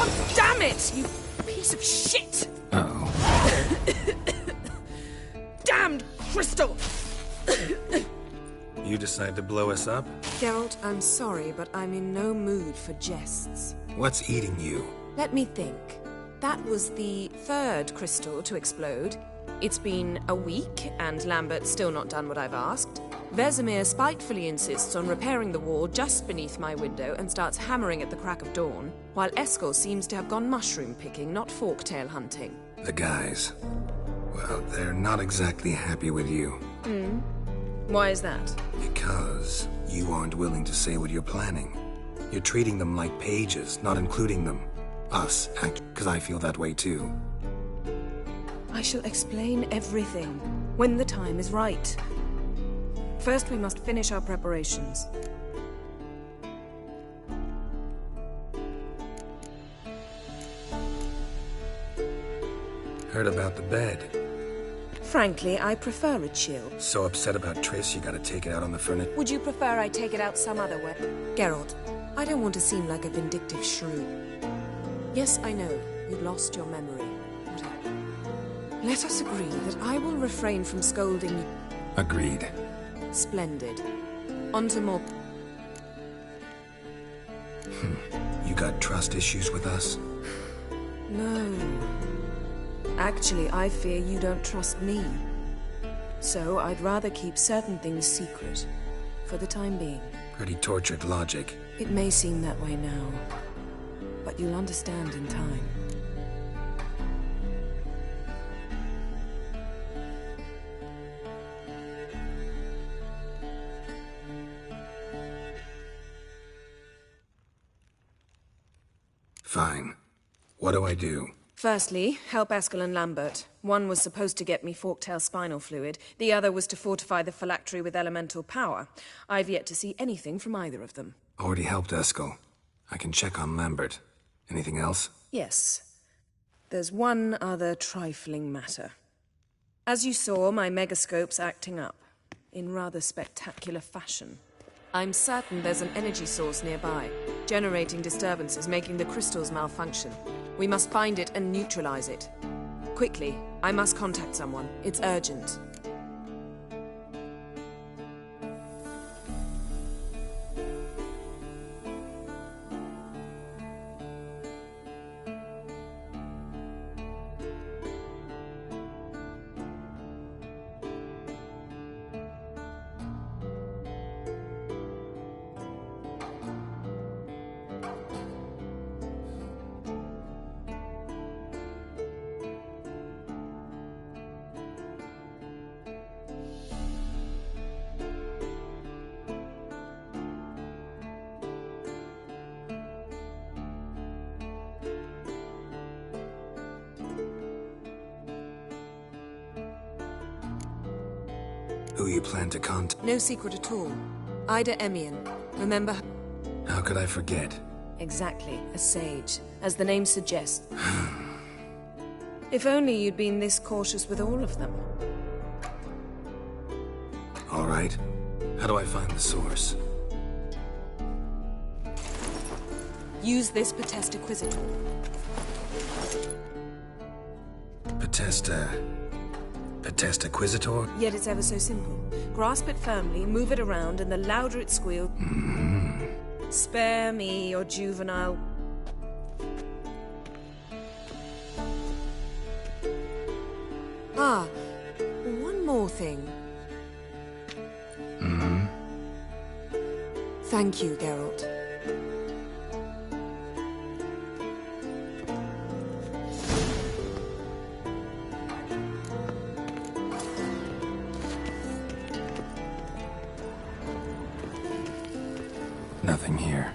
God damn it, you piece of shit! Uh-oh. Damned crystal! You decide to blow us up? Geralt, I'm sorry, but I'm in no mood for jests. What's eating you? Let me think. That was the third crystal to explode. It's been a week, and Lambert's still not done what I've asked. Vesemir spitefully insists on repairing the wall just beneath my window and starts hammering at the crack of dawn, while Eskel seems to have gone mushroom picking, not forktail hunting. The guys. Well, they're not exactly happy with you. Why is that? Because you aren't willing to say what you're planning. You're treating them like pages, not including them. Us, because I feel that way too. I shall explain everything when the time is right. First, we must finish our preparations. Heard about the bed. Frankly, I prefer a chill. So upset about Triss, you gotta take it out on the furnace. Would you prefer I take it out some other way? Geralt, I don't want to seem like a vindictive shrew. Yes, I know, you lost your memory. Whatever. Let us agree that I will refrain from scolding you. Agreed. Splendid. On to more... You got trust issues with us? No. Actually, I fear you don't trust me. So I'd rather keep certain things secret. For the time being. Pretty tortured logic. It may seem that way now. But you'll understand in time. Fine. What do I do? Firstly, help Eskel and Lambert. One was supposed to get me forktail spinal fluid. The other was to fortify the phylactery with elemental power. I've yet to see anything from either of them. Already helped Eskel. I can check on Lambert. Anything else? Yes. There's one other trifling matter. As you saw, my megascope's acting up. In rather spectacular fashion. I'm certain there's an energy source nearby, generating disturbances, making the crystals malfunction. We must find it and neutralize it. Quickly, I must contact someone. It's urgent. Who you plan to contact? No secret at all. Ida Emian. Remember her? How could I forget? Exactly, a sage, as the name suggests. If only you'd been this cautious with all of them. All right. How do I find the source? Use this Potesta Quisitor. Potesta Quisitor? Yet it's ever so simple. Grasp it firmly, move it around, and the louder it squeals... Spare me your juvenile... Ah, one more thing. Thank you, Geralt. Nothing here.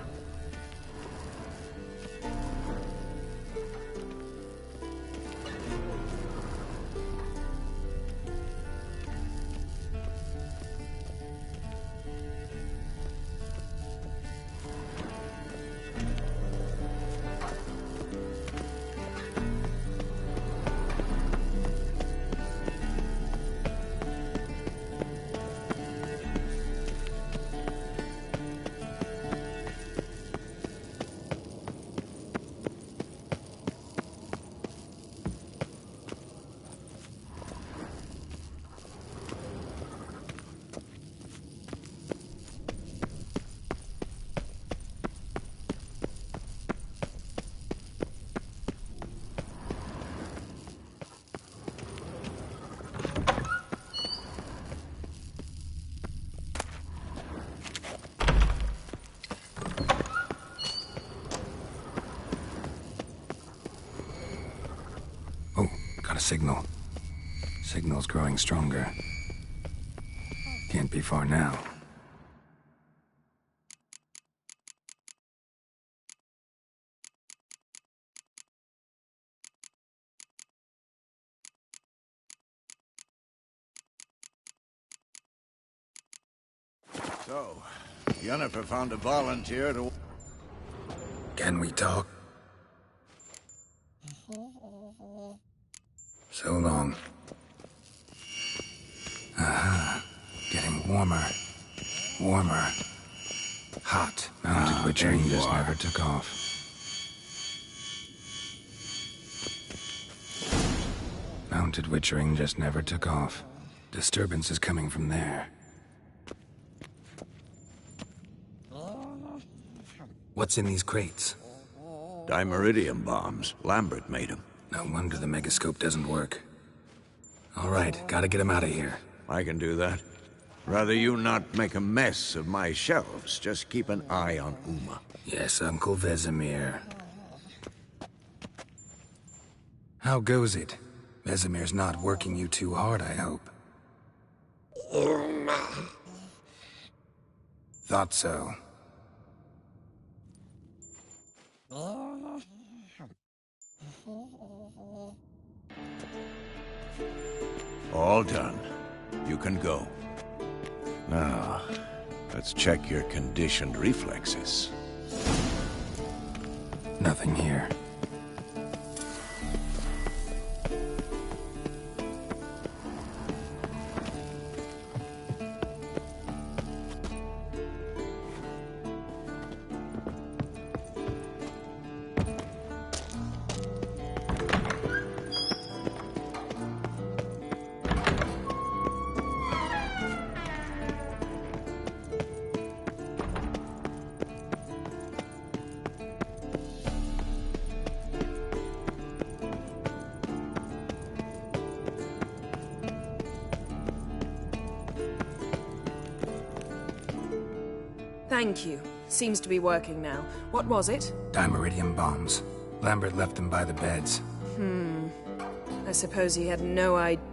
Got a signal. Signal's growing stronger. Can't be far now. So, Yennefer found a volunteer to... Can we talk? So long. Aha. Getting warmer. Warmer. Hot. Mounted witchering just never took off. Mounted witchering just never took off. Disturbance is coming from there. What's in these crates? Dimeridium bombs. Lambert made them. No wonder the megascope doesn't work. All right, gotta get him out of here. I can do that. Rather you not make a mess of my shelves. Just keep an eye on Uma. Yes, Uncle Vesemir. How goes it? Vesemir's not working you too hard, I hope. Uma. Thought so. All done. You can go. Now, let's check your conditioned reflexes. Nothing here. Thank you. Seems to be working now. What was it? Dimeridium bombs. Lambert left them by the beds. I suppose he had no idea.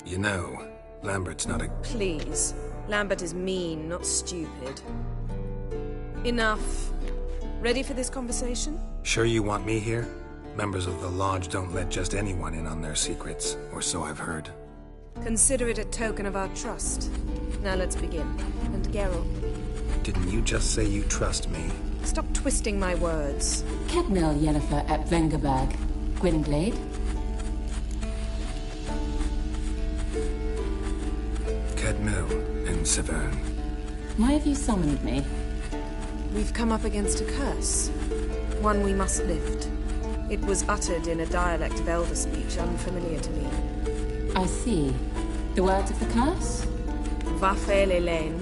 You know, Lambert's not a... Please. Lambert is mean, not stupid. Enough. Ready for this conversation? Sure you want me here? Members of the Lodge don't let just anyone in on their secrets, or so I've heard. Consider it a token of our trust. Now let's begin. And Geralt, Didn't you just say you trust me? stop twisting my words. Cadmel Yennefer at Vengerberg. Gwynblade. Cadmel and Severn. Why have you summoned me? We've come up against a curse. One we must lift. It was uttered in a dialect of Elder speech unfamiliar to me. I see. The words of the curse? Vafael Elaine,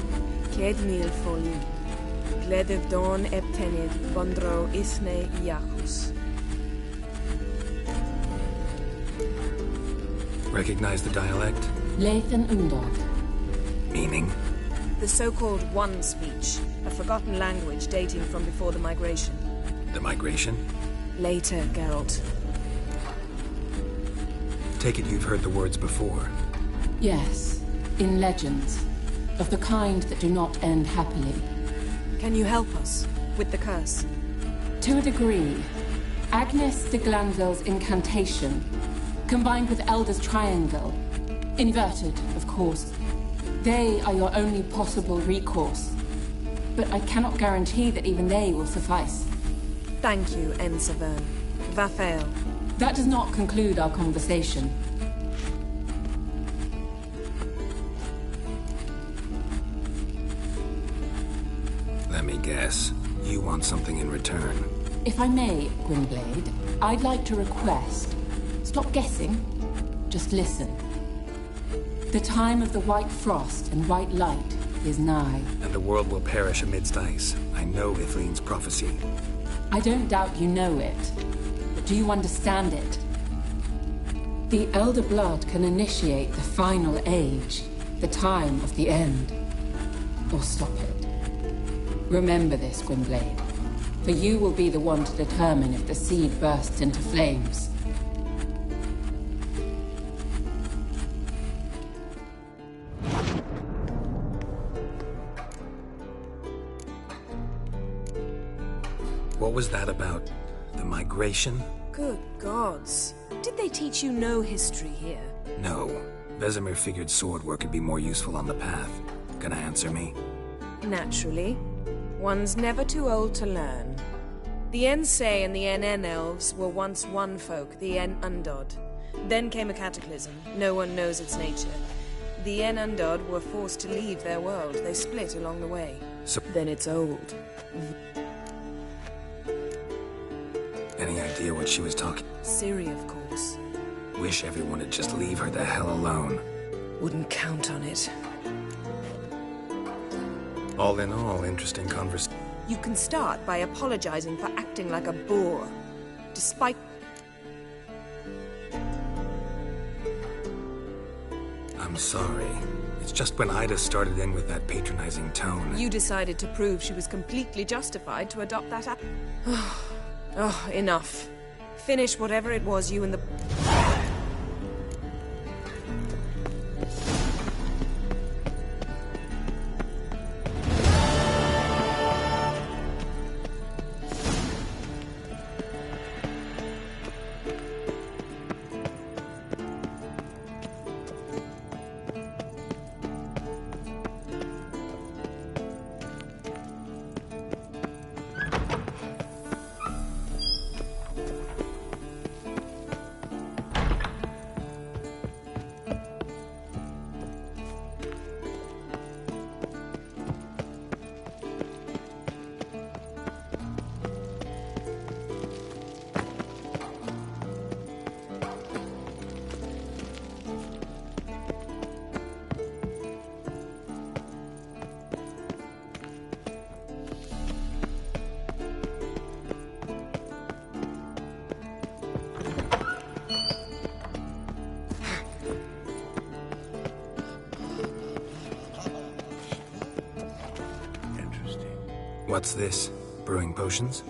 Kedmil Foli, Gledev Don Eptenid, Bondro Isne Iachus. Recognize the dialect? Lathan Undog. Meaning? The so-called One speech, a forgotten language dating from before the migration. The migration? Later, Geralt. Take it you've heard the words before. Yes, in legends. Of the kind that do not end happily. Can you help us with the curse? To a degree, Agnes de Glanville's incantation, combined with Elder's triangle, inverted, of course. They are your only possible recourse. But I cannot guarantee that even they will suffice. Thank you, Severn. Vafael. That does not conclude our conversation. Let me guess. You want something in return. If I may, Gwynblade, I'd like to request. Stop guessing. Just listen. The time of the white frost and white light is nigh. And the world will perish amidst ice. I know Ithleen's prophecy. I don't doubt you know it. But do you understand it? The Elder Blood can initiate the final age, the time of the end. Or stop it. Remember this, Gwynblade. For you will be the one to determine if the seed bursts into flames. What was that about? The migration? Good gods. Did they teach you no history here? No. Vesemir figured sword work could be more useful on the path. Gonna answer me? Naturally. One's never too old to learn. The Ensei and the NN elves were once one folk, the En Undod. Then came a cataclysm. No one knows its nature. The En Undod were forced to leave their world. They split along the way. So then it's old. Any idea what she was talking? Ciri, of course. Wish everyone would just leave her the hell alone. Wouldn't count on it. All in all, interesting conversation. You can start by apologizing for acting like a boor. Despite... I'm sorry. It's just when Ida started in with that patronizing tone. You decided to prove she was completely justified to adopt that Oh, enough. Finish whatever it was you and the... What's this? Brewing potions?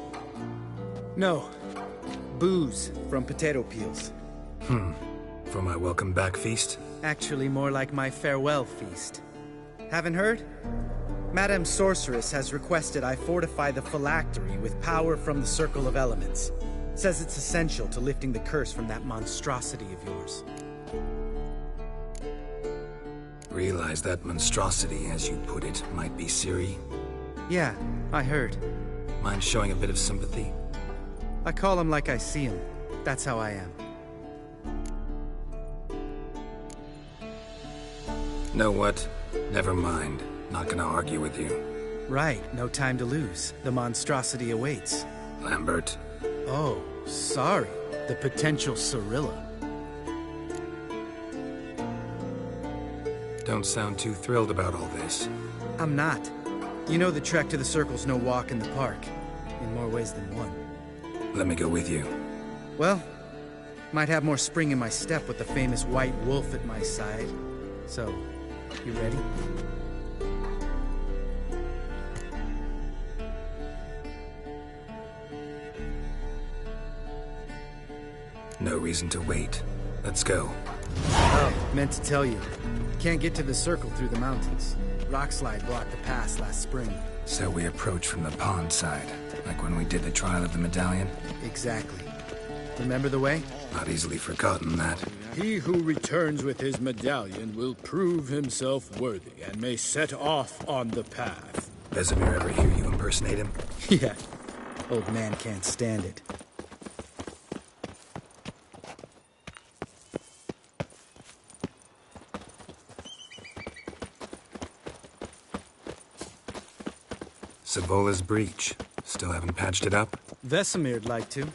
No. Booze from potato peels. For my welcome back feast? Actually, more like my farewell feast. Haven't heard? Madame Sorceress has requested I fortify the phylactery with power from the Circle of Elements. Says it's essential to lifting the curse from that monstrosity of yours. Realize that monstrosity, as you put it, might be Ciri? Yeah, I heard. Mind showing a bit of sympathy? I call him like I see him. That's how I am. Know what? Never mind. Not gonna argue with you. Right, no time to lose. The monstrosity awaits. Lambert. Oh, sorry. The potential Cirilla. Don't sound too thrilled about all this. I'm not. You know the trek to the Circle's no walk in the park. In more ways than one. Let me go with you. Well, might have more spring in my step with the famous White Wolf at my side. So, you ready? No reason to wait. Let's go. Oh, meant to tell you. Can't get to the Circle through the mountains. Rockslide blocked the pass last spring. So we approach from the pond side, like when we did the trial of the medallion? Exactly. Remember the way? Not easily forgotten that. He who returns with his medallion will prove himself worthy and may set off on the path. Vesemir ever hear you impersonate him? Yeah. Old man can't stand it. Savola's breach. Still haven't patched it up? Vesemir'd like to.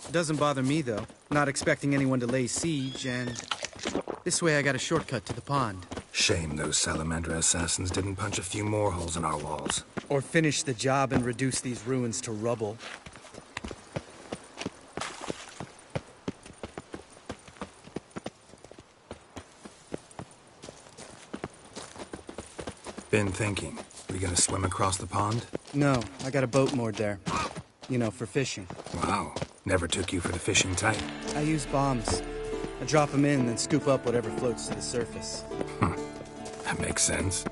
Doesn't bother me, though. Not expecting anyone to lay siege, and... this way I got a shortcut to the pond. Shame those Salamandra assassins didn't punch a few more holes in our walls. Or finish the job and reduce these ruins to rubble. Been thinking. We gonna swim across the pond? No, I got a boat moored there. You know, for fishing. Wow. Never took you for the fishing type. I use bombs. I drop them in, then scoop up whatever floats to the surface. That makes sense.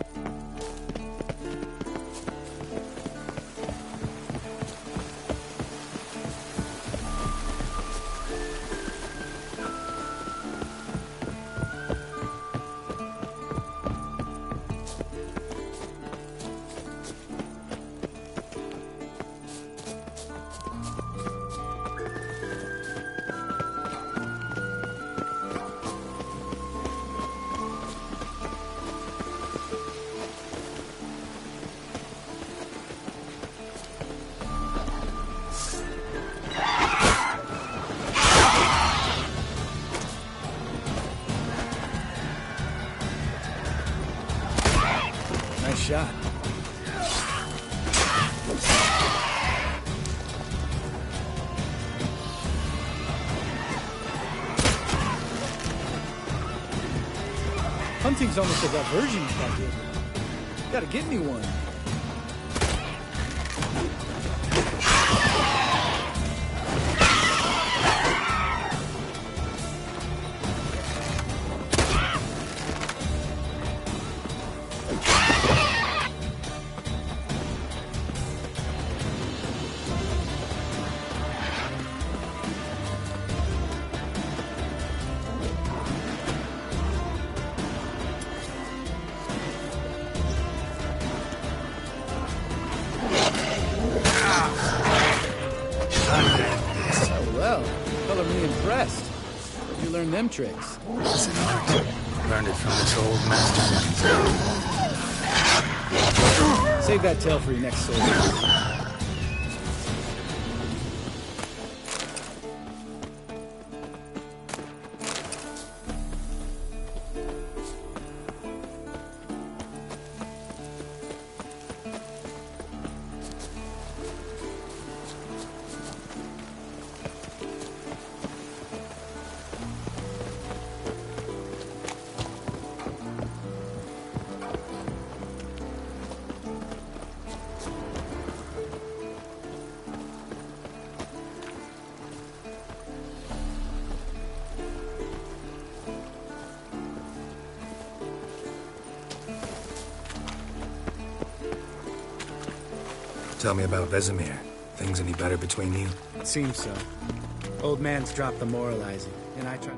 Nice shot. Hunting's almost a diversion, Captain. Gotta get me one. Well, color me impressed. Where'd you learn them tricks? It's an art. Learned it from this old master. Save that tale for your next soldier. Tell me about Vesemir. Things any better between you? It seems so. Old man's dropped the moralizing, and I try...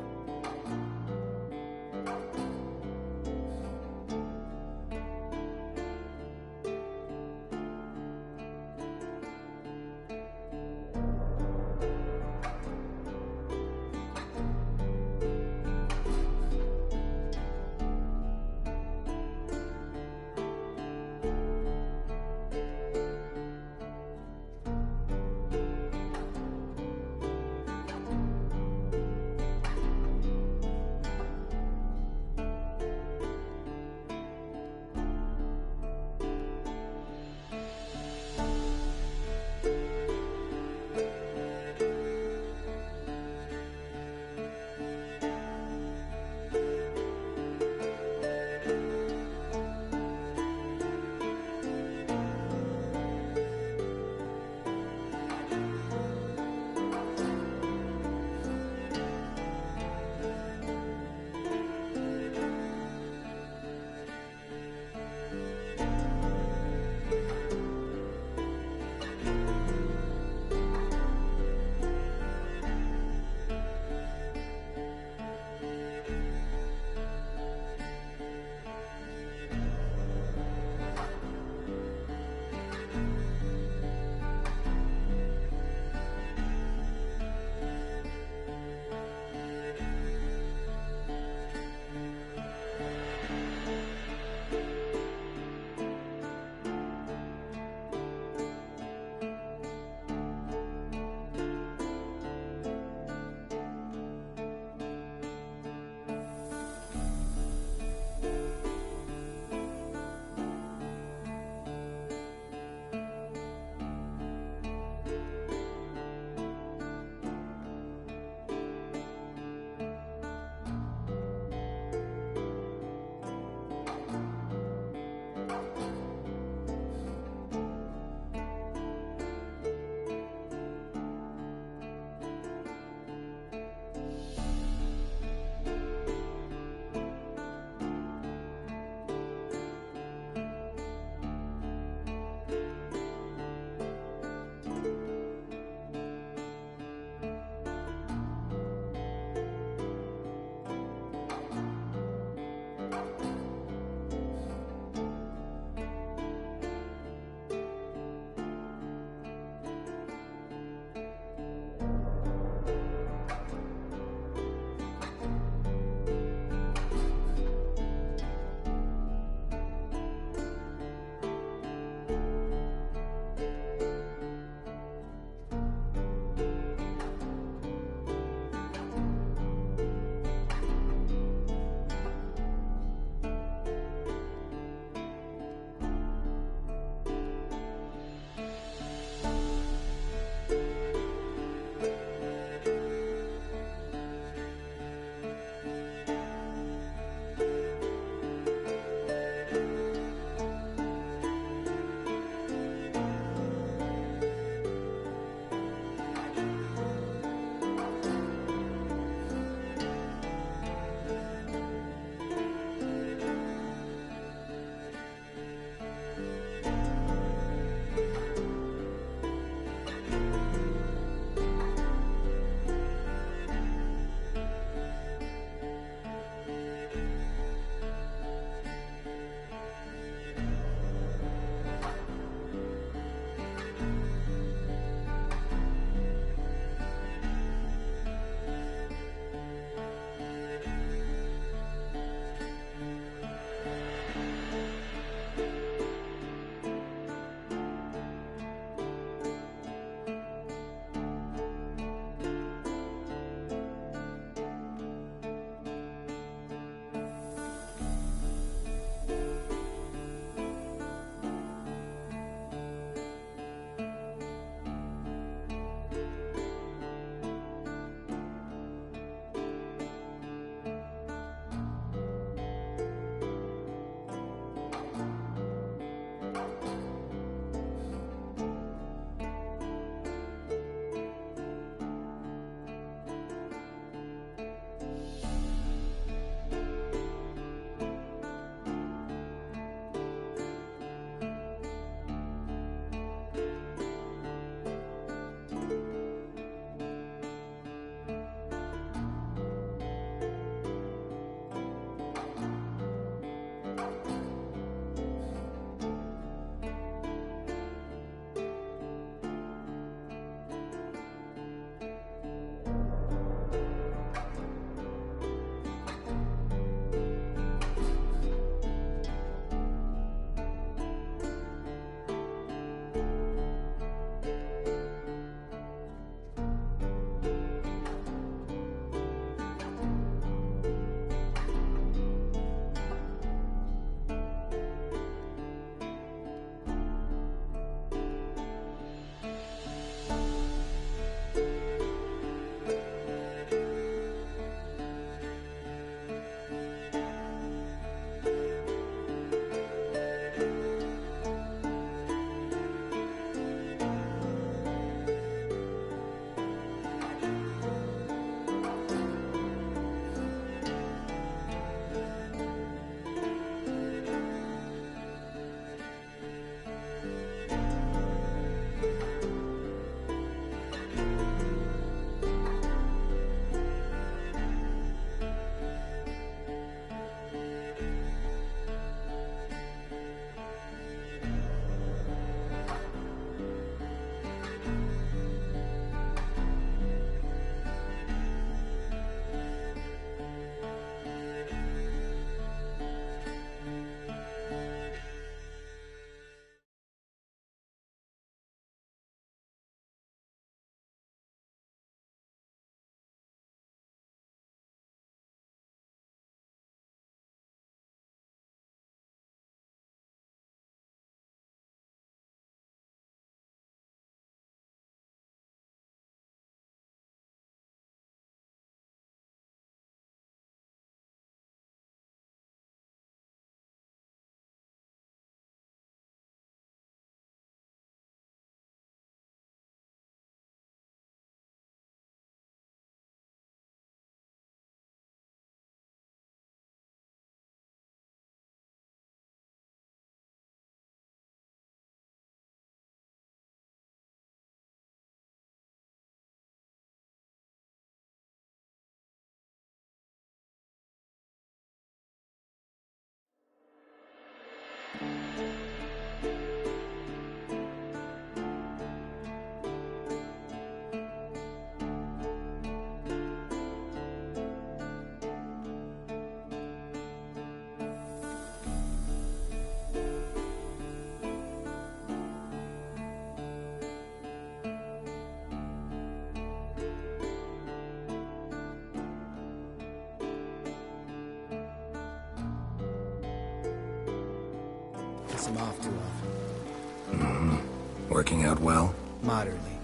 him off too often. Mm-hmm. Working out well? Moderately.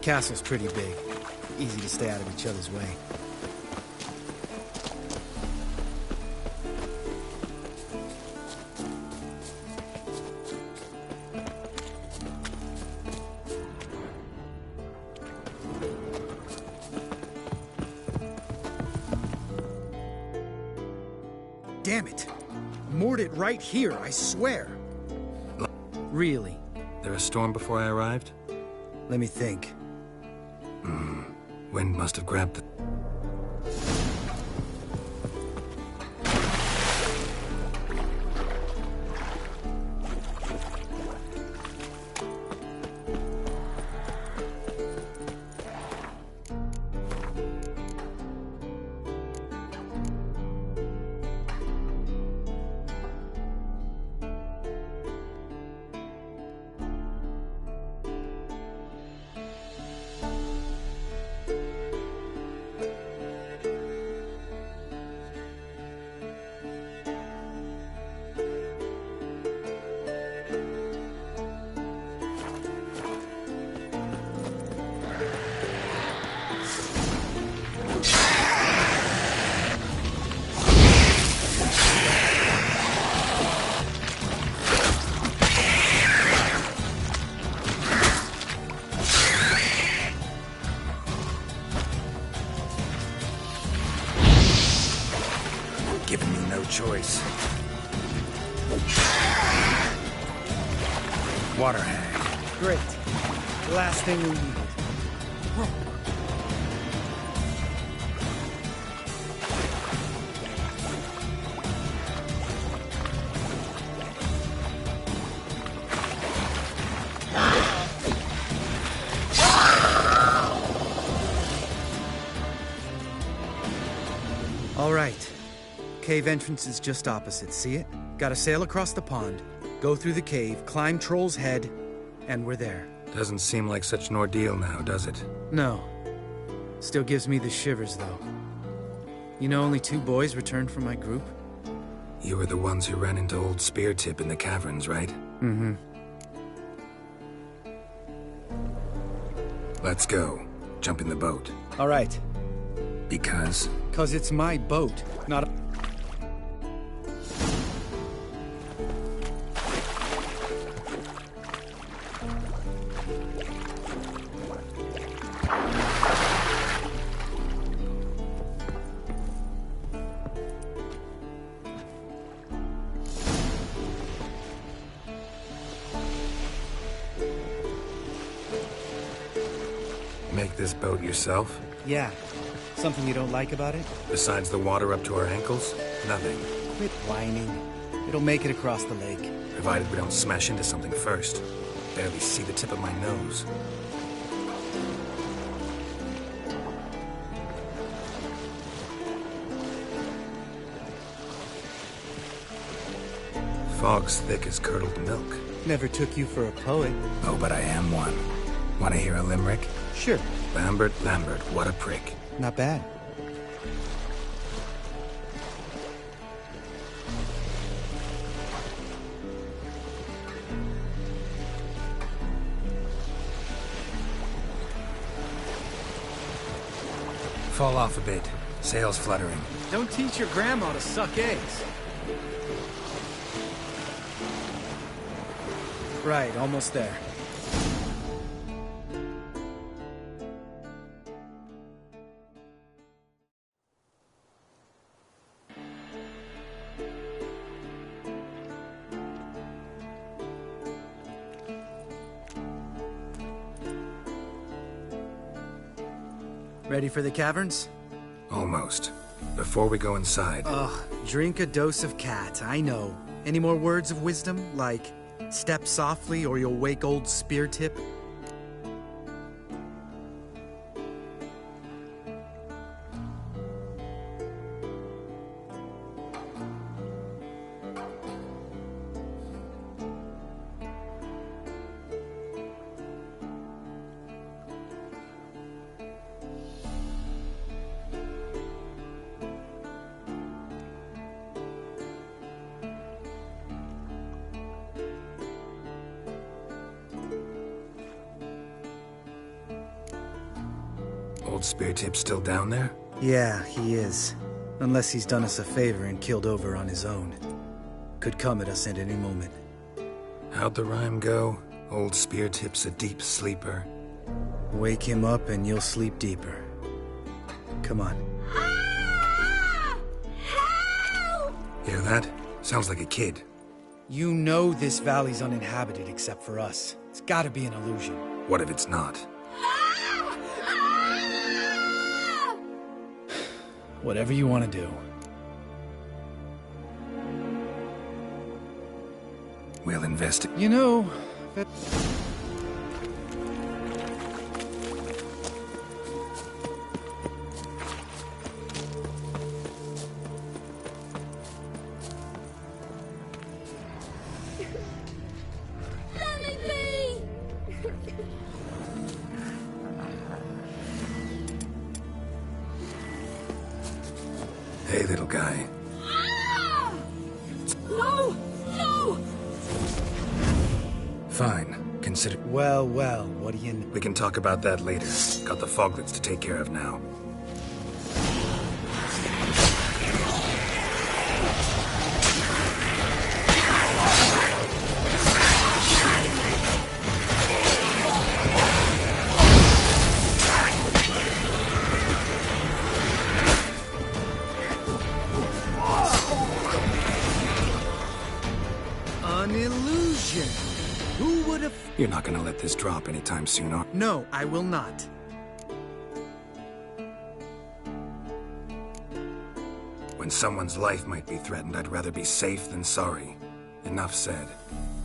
Castle's pretty big. Easy to stay out of each other's way. Damn it! Moored it right here, I swear! Really? There a storm before I arrived? Let me think. Wind must have grabbed the... Giving me no choice. Water hag. Great. Last thing we needed. All right. Cave entrance is just opposite, see it? Gotta sail across the pond, go through the cave, climb Troll's Head, and we're there. Doesn't seem like such an ordeal now, does it? No. Still gives me the shivers, though. You know only 2 boys returned from my group? You were the ones who ran into old Speartip in the caverns, right? Mm-hmm. Let's go. Jump in the boat. All right. Because? 'Cause it's my boat, not a... Make this boat yourself? Yeah. Something you don't like about it? Besides the water up to our ankles? Nothing. Quit whining. It'll make it across the lake. Provided we don't smash into something first. Barely see the tip of my nose. Fog's thick as curdled milk. Never took you for a poet. Oh, but I am one. Want to hear a limerick? Sure. Lambert, Lambert, what a prick. Not bad. Fall off a bit. Sails fluttering. Don't teach your grandma to suck eggs. Right, almost there. Ready for the caverns? Almost. Before we go inside... Ugh, drink a dose of cat, I know. Any more words of wisdom, like, step softly or you'll wake old Speartip? Old Speartip's still down there? Yeah, he is. Unless he's done us a favor and killed over on his own. Could come at us at any moment. How'd the rhyme go? Old Speartip's a deep sleeper. Wake him up and you'll sleep deeper. Come on. Hear that? Sounds like a kid. You know this valley's uninhabited except for us. It's gotta be an illusion. What if it's not? Whatever you want to do. We'll investigate. You know... Hey, little guy. No! No! Fine. Consider... Well, what do you... We can talk about that later. Got the foglets to take care of now. An illusion! Who would have... You're not gonna let this drop anytime soon, are... No, I will not. When someone's life might be threatened, I'd rather be safe than sorry. Enough said.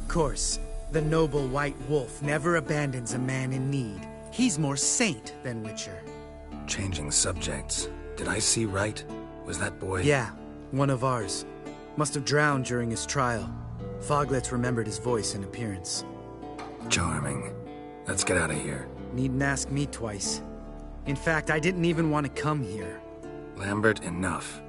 Of course, the noble white wolf never abandons a man in need. He's more saint than Witcher. Changing subjects. Did I see right? Was that boy... Yeah, one of ours. Must have drowned during his trial. Foglets remembered his voice and appearance. Charming. Let's get out of here. Needn't ask me twice. In fact, I didn't even want to come here. Lambert, enough.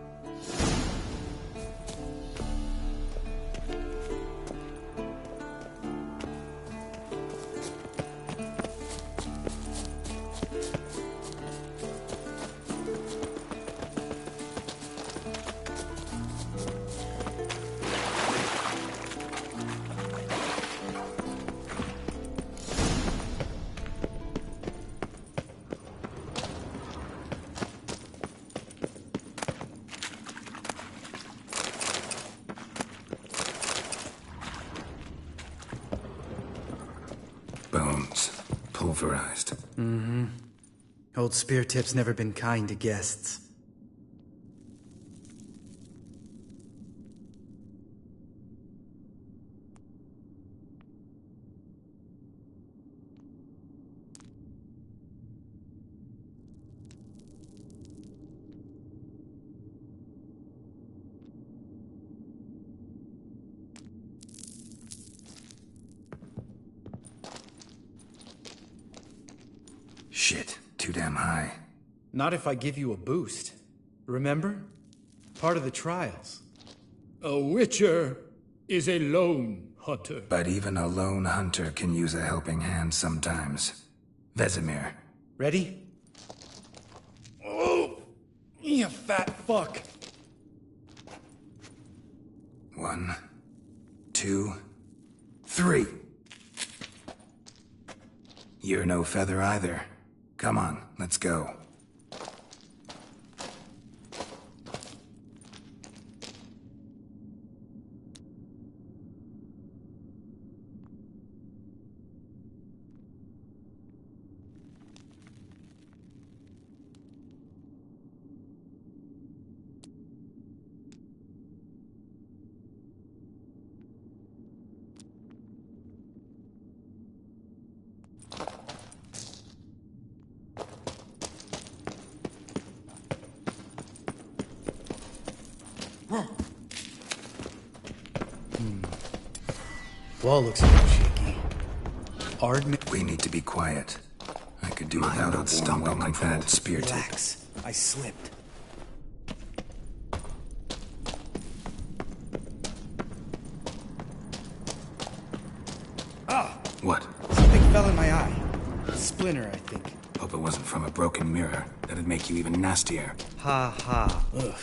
Bones. Pulverized. Mm-hmm. Old Speartip's never been kind to guests. Shit. Too damn high. Not if I give you a boost. Remember? Part of the trials. A witcher is a lone hunter. But even a lone hunter can use a helping hand sometimes. Vesemir. Ready? Oh! You fat fuck! 1, 2, 3. You're no feather either. Come on, let's go. Wall looks a little shaky. We need to be quiet. I could do without a warm welcome from old Speartip. Relax. I slipped. Ah! What? Something fell in my eye. A splinter, I think. Hope it wasn't from a broken mirror. That'd make you even nastier. Ha ha. Ugh.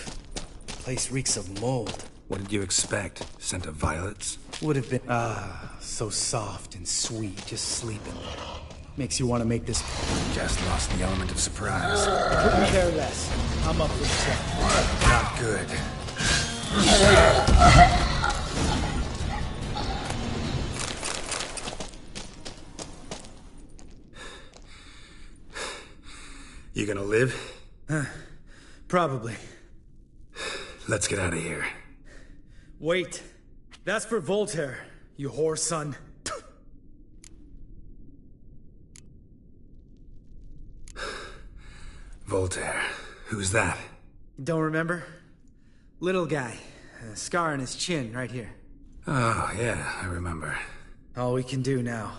Place reeks of mold. What did you expect? Scent of violets? Would have been, so soft and sweet, just sleeping. Makes you want to make this... Just lost the element of surprise. Couldn't care less. I'm up for the check. Not good. You gonna live? Probably. Let's get out of here. Wait. That's for Voltaire, you whore son. Voltaire. Who's that? Don't remember? Little guy. A scar on his chin, right here. Oh, yeah, I remember. All we can do now.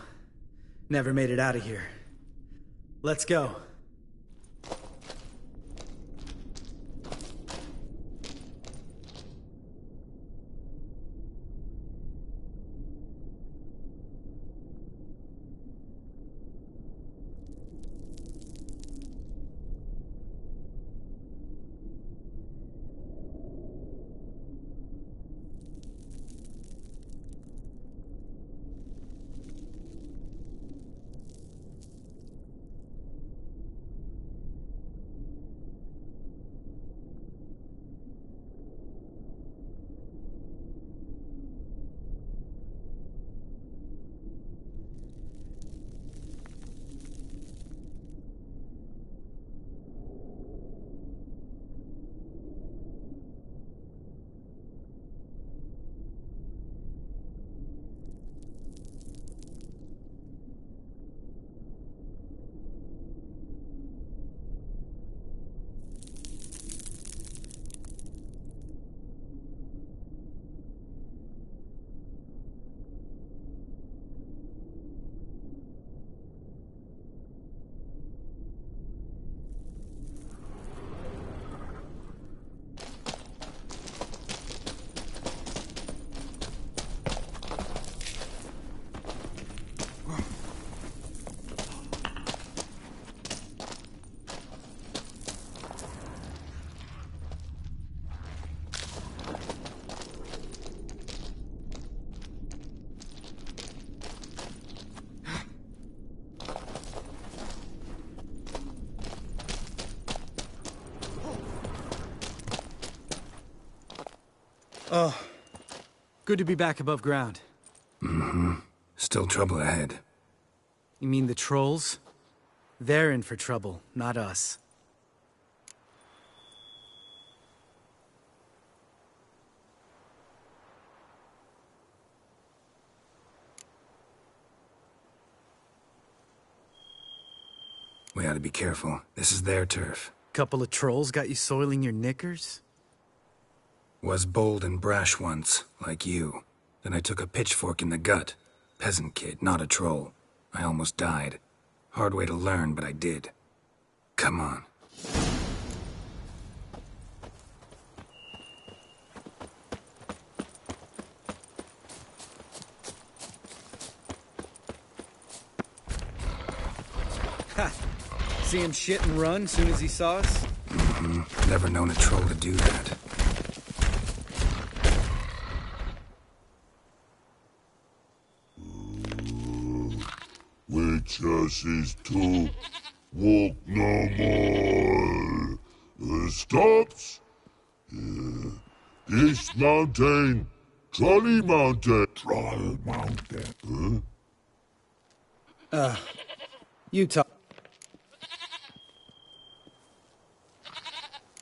Never made it out of here. Let's go. Oh, good to be back above ground. Mm-hmm. Still trouble ahead. You mean the trolls? They're in for trouble, not us. We ought to be careful. This is their turf. Couple of trolls got you soiling your knickers? Was bold and brash once, like you. Then I took a pitchfork in the gut. Peasant kid, not a troll. I almost died. Hard way to learn, but I did. Come on. Ha! See him shit and run soon as he saw us? Mm-hmm. Never known a troll to do that. Witches is to walk no more. Stops. This mountain. Trolley Mountain. Troll Mountain. You talk.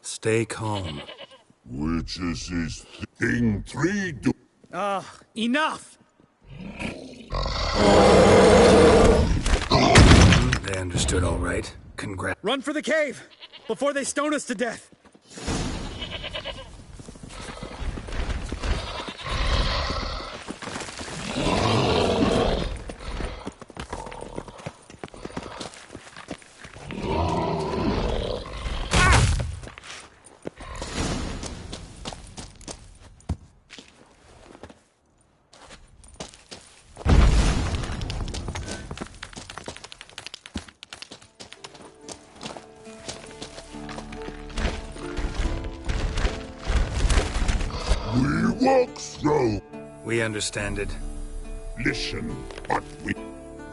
Stay calm. Witches is thing 3 do. Enough! They understood all right. Congrats. Run for the cave! Before they stone us to death! rocks throw. We understand it. Listen, but we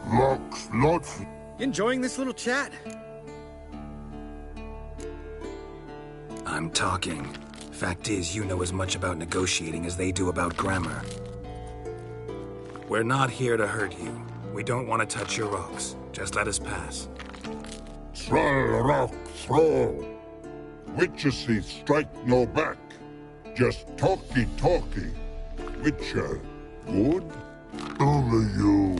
rocks lots. Enjoying this little chat? I'm talking. Fact is, you know as much about negotiating as they do about grammar. We're not here to hurt you. We don't want to touch your rocks. Just let us pass. Throw rock throw. Witches strike no back. Just talky. Witcher, good? Only you.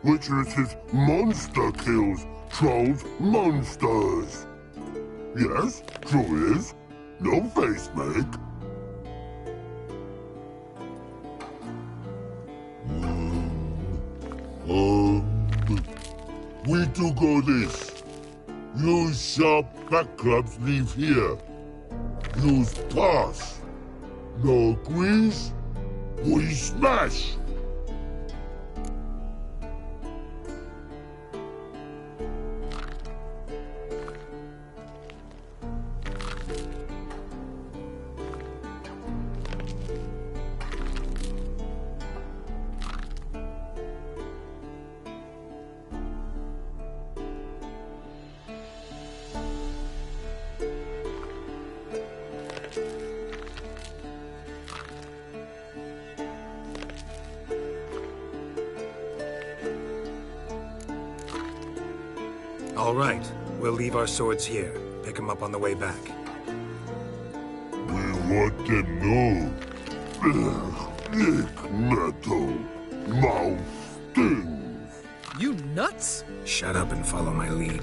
Witchers is monster kills. Trolls monsters. Yes, true is. No face make. We do go this. Use sharp back clubs leave here. Use pass. No agrees? We smash. All right. We'll leave our swords here. Pick them up on the way back. We want them know. Thick metal. Mouth stings. You nuts? Shut up and follow my lead.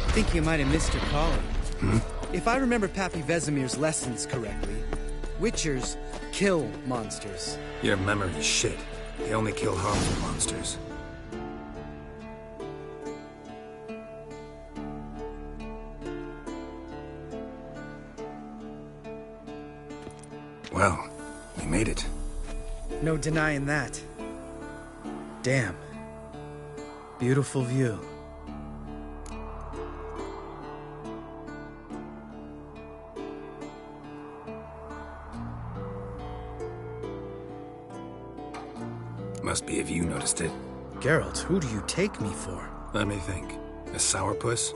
I think you might have missed your calling. If I remember Pappy Vesemir's lessons correctly, Witchers kill monsters. Your memory's shit. They only kill harmful monsters. Well, we made it. No denying that. Damn. Beautiful view. Must be if you noticed it. Geralt, who do you take me for? Let me think. A sourpuss?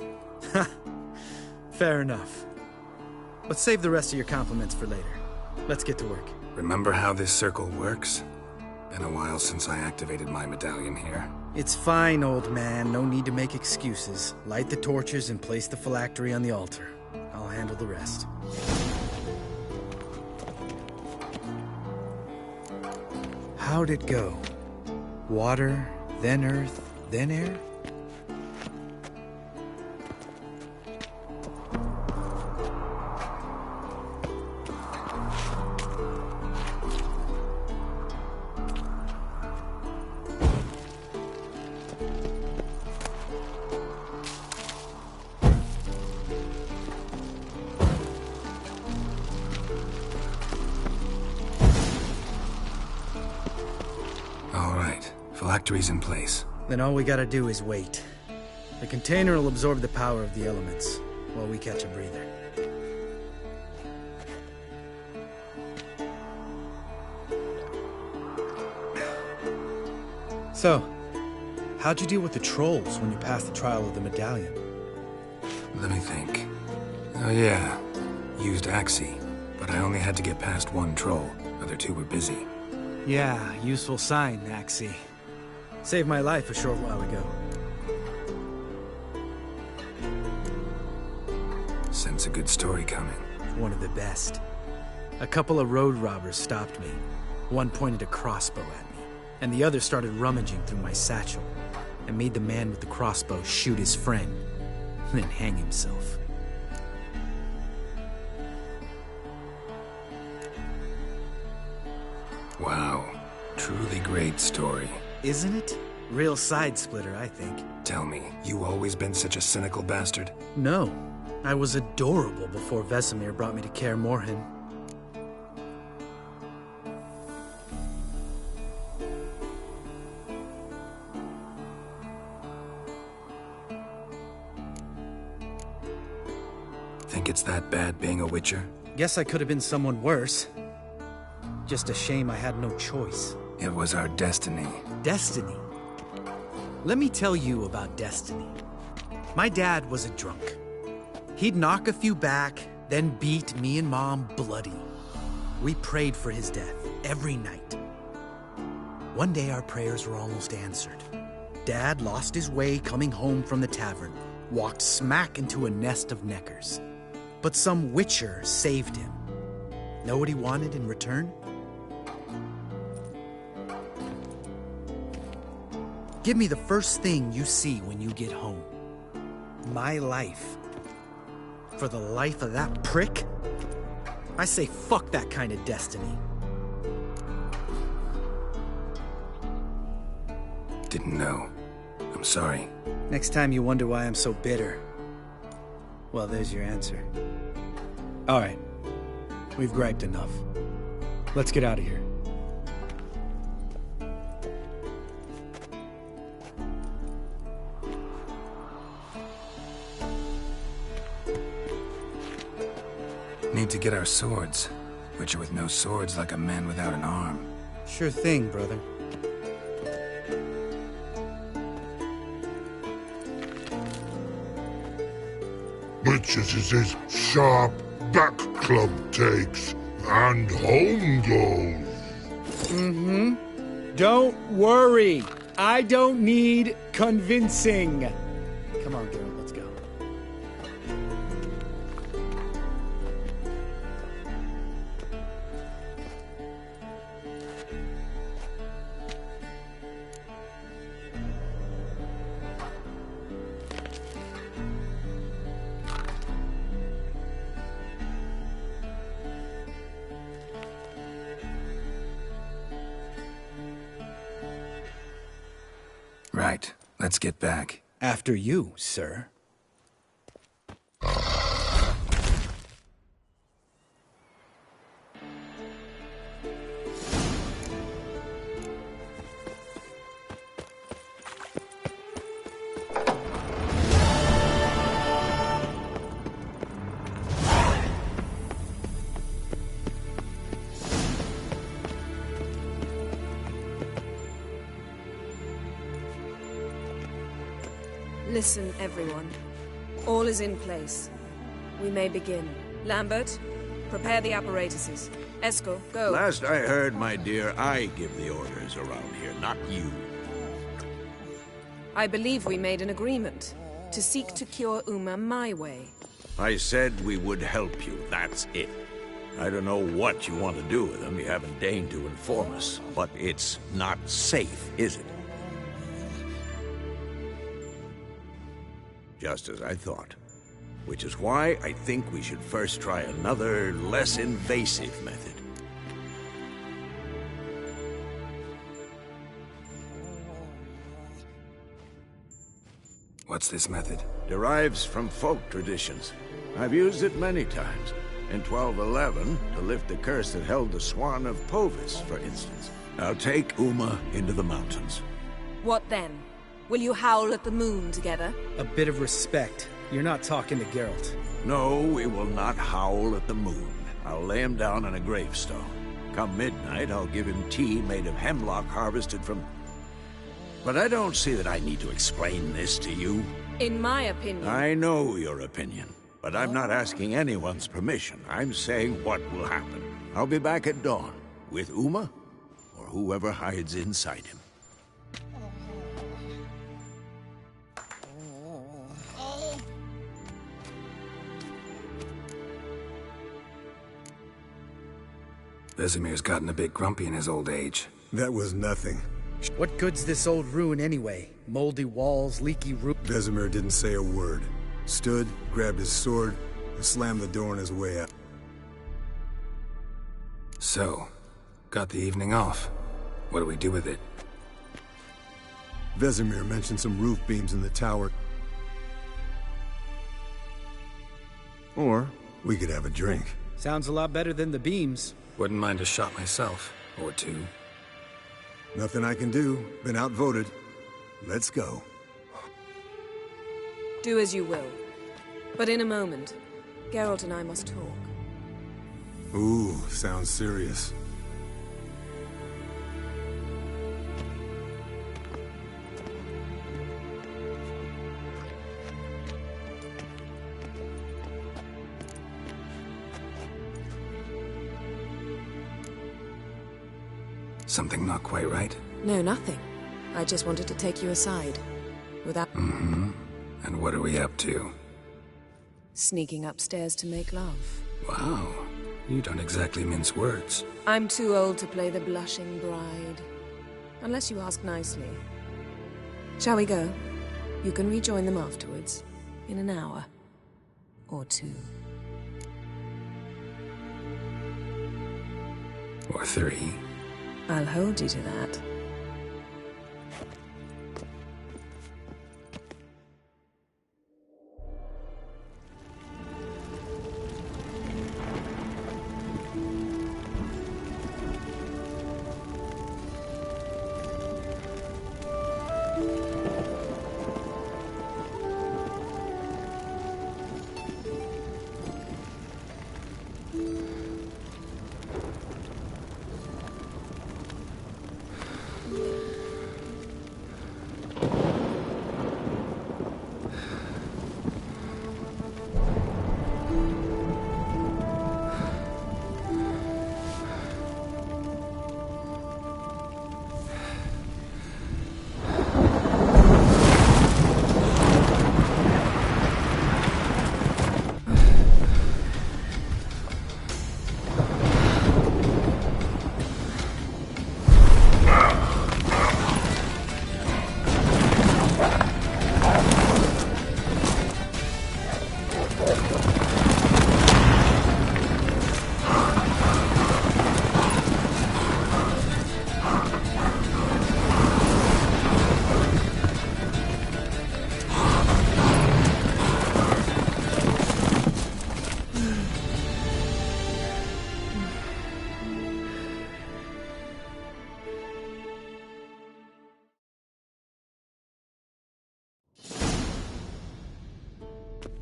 Fair enough. But save the rest of your compliments for later. Let's get to work. Remember how this circle works? Been a while since I activated my medallion here. It's fine, old man. No need to make excuses. Light the torches and place the phylactery on the altar. I'll handle the rest. How'd it go? Water, then earth, then air? Phylactery's in place. Then all we gotta do is wait. The container will absorb the power of the elements, while we catch a breather. So, how'd you deal with the trolls when you passed the trial of the medallion? Let me think. Oh yeah, used Axii, but I only had to get past one troll. Other two were busy. Yeah, useful sign, Axii. Saved my life a short while ago. Sense a good story coming. One of the best. A couple of road robbers stopped me. One pointed a crossbow at me, and the other started rummaging through my satchel, and made the man with the crossbow shoot his friend, then hang himself. Wow. Truly great story. Isn't it? Real side-splitter, I think. Tell me, you always been such a cynical bastard? No. I was adorable before Vesemir brought me to Kaer Morhen. Think it's that bad being a Witcher? Guess I could have been someone worse. Just a shame I had no choice. It was our destiny. Destiny? Let me tell you about destiny. My dad was a drunk. He'd knock a few back, then beat me and Mom bloody. We prayed for his death every night. One day our prayers were almost answered. Dad lost his way coming home from the tavern, walked smack into a nest of neckers. But some Witcher saved him. Know what he wanted in return? Give me the first thing you see when you get home. My life. For the life of that prick? I say fuck that kind of destiny. Didn't know. I'm sorry. Next time you wonder why I'm so bitter, well, there's your answer. All right. We've griped enough. Let's get out of here. Need to get our swords. Witcher with no swords like a man without an arm. Sure thing, brother. Which is his sharp back club takes, and home goes. Mm-hmm. Don't worry. I don't need convincing. Come on, girl, let's go. Right. Let's get back. After you, sir. Listen, everyone. All is in place. We may begin. Lambert, prepare the apparatuses. Eskel, go. Last I heard, my dear, I give the orders around here, not you. I believe we made an agreement to seek to cure Uma my way. I said we would help you, that's it. I don't know what you want to do with them, you haven't deigned to inform us, but it's not safe, is it? Just as I thought. Which is why I think we should first try another, less invasive method. What's this method? Derives from folk traditions. I've used it many times. In 1211, to lift the curse that held the Swan of Povis, for instance. I'll take Uma into the mountains. What then? Will you howl at the moon together? A bit of respect. You're not talking to Geralt. No, we will not howl at the moon. I'll lay him down on a gravestone. Come midnight, I'll give him tea made of hemlock harvested from... But I don't see that I need to explain this to you. In my opinion... I know your opinion, but I'm not asking anyone's permission. I'm saying what will happen. I'll be back at dawn, with Uma, or whoever hides inside him. Vesemir's gotten a bit grumpy in his old age. That was nothing. What good's this old ruin anyway? Moldy walls, leaky roof... Vesemir didn't say a word. Stood, grabbed his sword, and slammed the door on his way out. So, got the evening off. What do we do with it? Vesemir mentioned some roof beams in the tower. Or we could have a drink. Sounds a lot better than the beams. Wouldn't mind a shot myself, or two. Nothing I can do. Been outvoted. Let's go. Do as you will. But in a moment, Geralt and I must talk. Ooh, sounds serious. Something not quite right? No, nothing. I just wanted to take you aside. Without... Mm-hmm. And what are we up to? Sneaking upstairs to make love. Wow. You don't exactly mince words. I'm too old to play the blushing bride. Unless you ask nicely. Shall we go? You can rejoin them afterwards. In an hour. Or two. Or three. I'll hold you to that.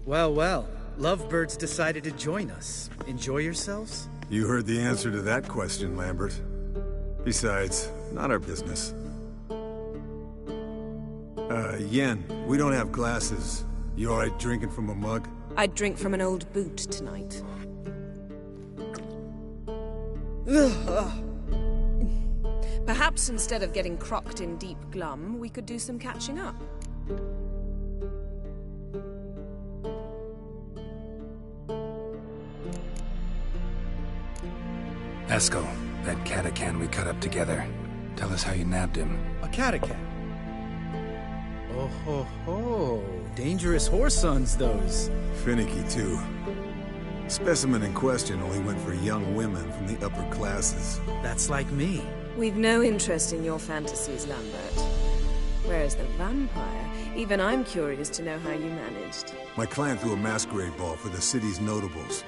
Well, well. Lovebirds decided to join us. Enjoy yourselves? You heard the answer to that question, Lambert. Besides, not our business. Yen, we don't have glasses. You alright drinking from a mug? I'd drink from an old boot tonight. Perhaps instead of getting crocked in deep glum, we could do some catching up. Eskel, that Catacan we cut up together. Tell us how you nabbed him. A Catacan? Oh ho ho. Dangerous whoresons, those. Finicky, too. Specimen in question only went for young women from the upper classes. That's like me. We've no interest in your fantasies, Lambert. Whereas the vampire, even I'm curious to know how you managed. My clan threw a masquerade ball for the city's notables,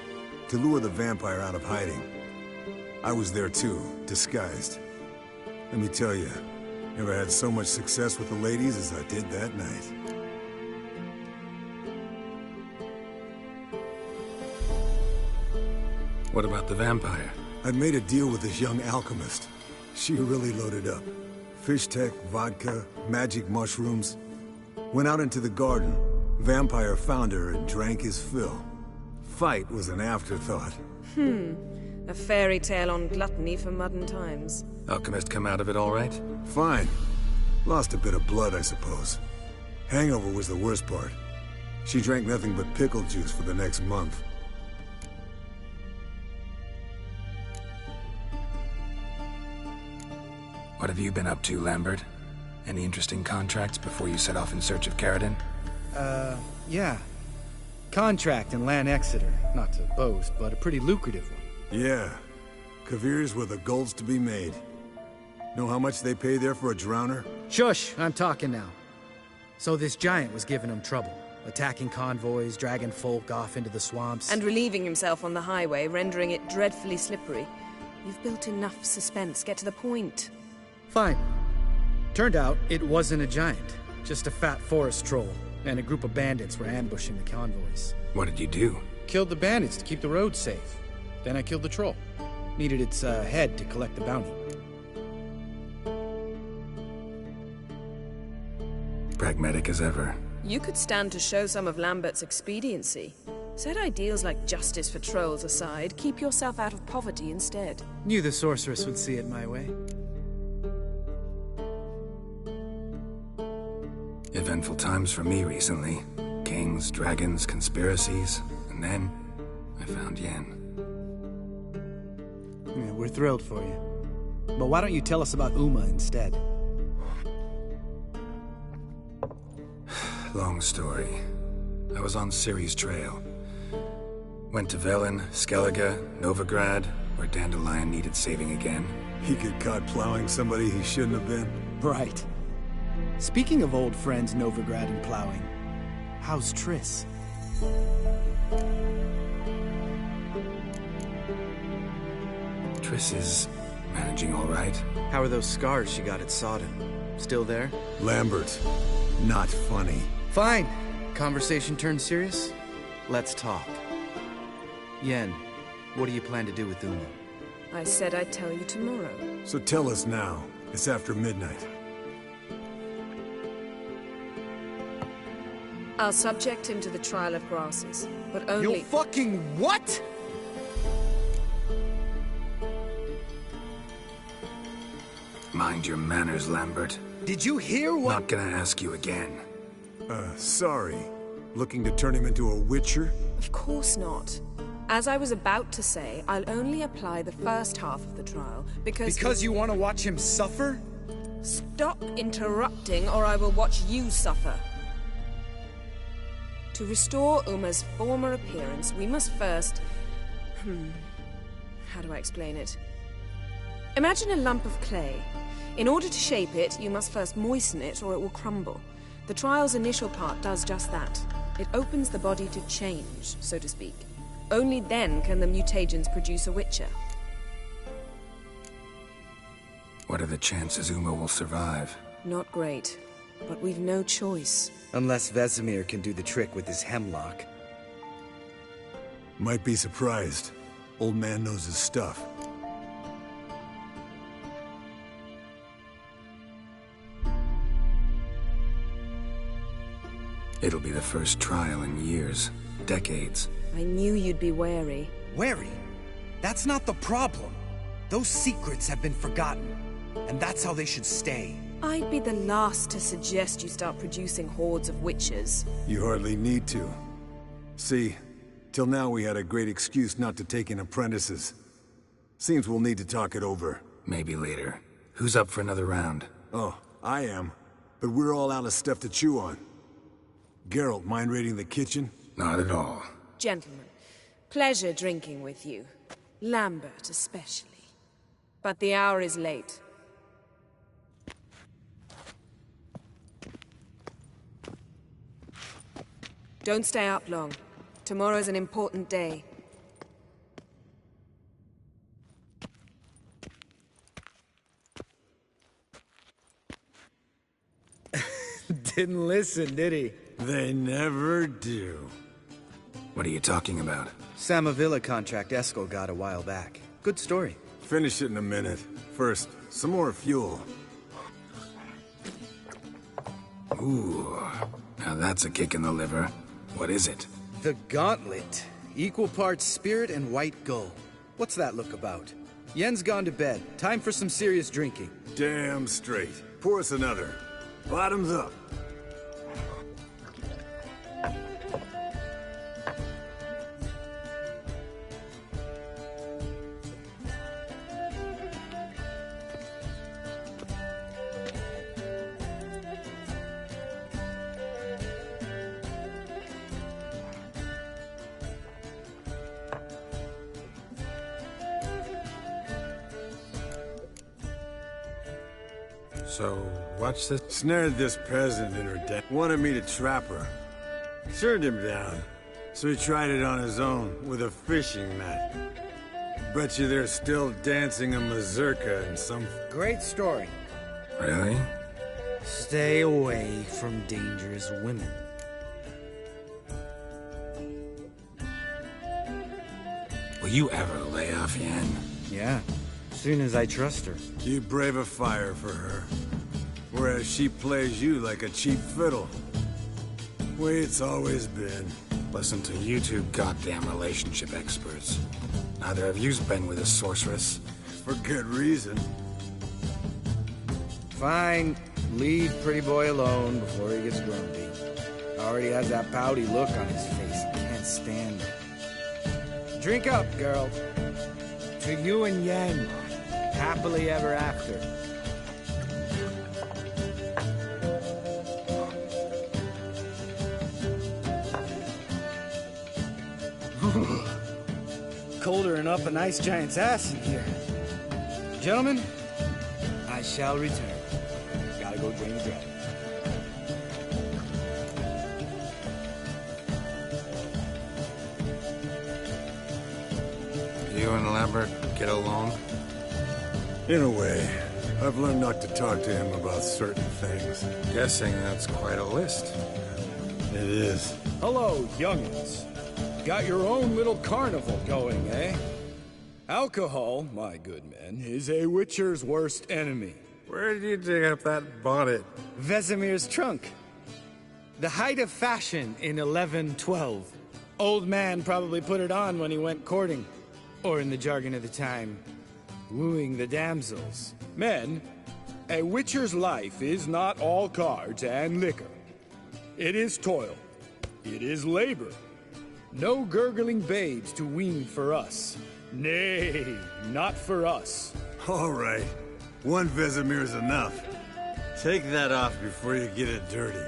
to lure the vampire out of hiding. I was there too, disguised. Let me tell you, never had so much success with the ladies as I did that night. What about the vampire? I'd made a deal with this young alchemist. She really loaded up. Fish tech, vodka, magic mushrooms. Went out into the garden. Vampire found her and drank his fill. Fight was an afterthought. A fairy tale on gluttony for modern times. Alchemist come out of it all right? Fine. Lost a bit of blood, I suppose. Hangover was the worst part. She drank nothing but pickle juice for the next month. What have you been up to, Lambert? Any interesting contracts before you set off in search of Caridin? Yeah. Contract in Lan Exeter. Not to boast, but a pretty lucrative one. Yeah. Kavir's were the gold's to be made. Know how much they pay there for a drowner? Shush! I'm talking now. So this giant was giving him trouble. attacking convoys, dragging folk off into the swamps. And relieving himself on the highway, rendering it dreadfully slippery. You've built enough suspense. Get to the point. Fine. Turned out it wasn't a giant, just a fat forest troll, and a group of bandits were ambushing the convoys. What did you do? Killed the bandits to keep the road safe. Then I killed the troll. Needed its head to collect the bounty. Pragmatic as ever. You could stand to show some of Lambert's expediency. Set ideals like justice for trolls aside, keep yourself out of poverty instead. Knew the sorceress would see it my way. Eventful times for me recently. Kings, dragons, conspiracies, and then I found Yen. Yeah, we're thrilled for you. But why don't you tell us about Uma instead? Long story. I was on Ciri's trail. Went to Velen, Skellige, Novigrad, where Dandelion needed saving again. He get caught plowing somebody he shouldn't have been. Right. Speaking of old friends Novigrad and plowing, how's Triss? Triss is managing all right. How are those scars she got at Sodden? Still there? Lambert, not funny. Fine. Conversation turned serious? Let's talk. Yen, what do you plan to do with Uma? I said I'd tell you tomorrow. So tell us now. It's after midnight. I'll subject him to the trial of grasses, but only— You fucking what?! Mind your manners, Lambert. Did you hear what— Not gonna ask you again. Sorry. Looking to turn him into a witcher? Of course not. As I was about to say, I'll only apply the first half of the trial, because— Because you want to watch him suffer? Stop interrupting, or I will watch you suffer. To restore Uma's former appearance, we must first— how do I explain it? Imagine a lump of clay. In order to shape it, you must first moisten it, or it will crumble. The trial's initial part does just that. It opens the body to change, so to speak. Only then can the mutagens produce a witcher. What are the chances Uma will survive? Not great, but we've no choice. Unless Vesemir can do the trick with his hemlock. Might be surprised. Old man knows his stuff. It'll be the first trial in years. Decades. I knew you'd be wary. Wary? That's not the problem. Those secrets have been forgotten. And that's how they should stay. I'd be the last to suggest you start producing hordes of witches. You hardly need to. See, till now we had a great excuse not to take in apprentices. Seems we'll need to talk it over. Maybe later. Who's up for another round? Oh, I am. But we're all out of stuff to chew on. Geralt, mind raiding the kitchen? Not at all. Gentlemen, pleasure drinking with you. Lambert especially. But the hour is late. Don't stay up long. Tomorrow's an important day. Didn't listen, did he? They never do. What are you talking about? Samavilla contract Eskel got a while back. Good story. Finish it in a minute. First, some more fuel. Ooh, now that's a kick in the liver. What is it? The Gauntlet. Equal parts spirit and white gull. What's that look about? Yen's gone to bed. Time for some serious drinking. Damn straight. Pour us another. Bottoms up. So, what's this? Snared this peasant in her den. Wanted me to trap her. Turned him down. So he tried it on his own, with a fishing net. Bet you they're still dancing a mazurka in some... Great story. Really? Stay away from dangerous women. Will you ever lay off Yen? Yeah, soon as I trust her. You brave a fire for her. Whereas she plays you like a cheap fiddle. Way it's always been. Listen to you two goddamn relationship experts. Neither of you's been with a sorceress. For good reason. Fine. Leave pretty boy alone before he gets grumpy. Already has that pouty look on his face. I can't stand it. Drink up, girl. To you and Yen. Happily ever after. Colder than up a nice giant's ass in here. Gentlemen, I shall return. Gotta go drain the dragon. You and Lambert get along? In a way. I've learned not to talk to him about certain things. Guessing that's quite a list. It is. Hello, youngins. Got your own little carnival going, eh? Alcohol, my good men, is a witcher's worst enemy. Where did you dig up that bonnet? Vesemir's trunk. The height of fashion in 1112. Old man probably put it on when he went courting. Or in the jargon of the time, wooing the damsels. Men, a witcher's life is not all cards and liquor. It is toil. It is labor. No gurgling babes to wean for us. Nay, not for us. All right. One Vesemir's enough. Take that off before you get it dirty.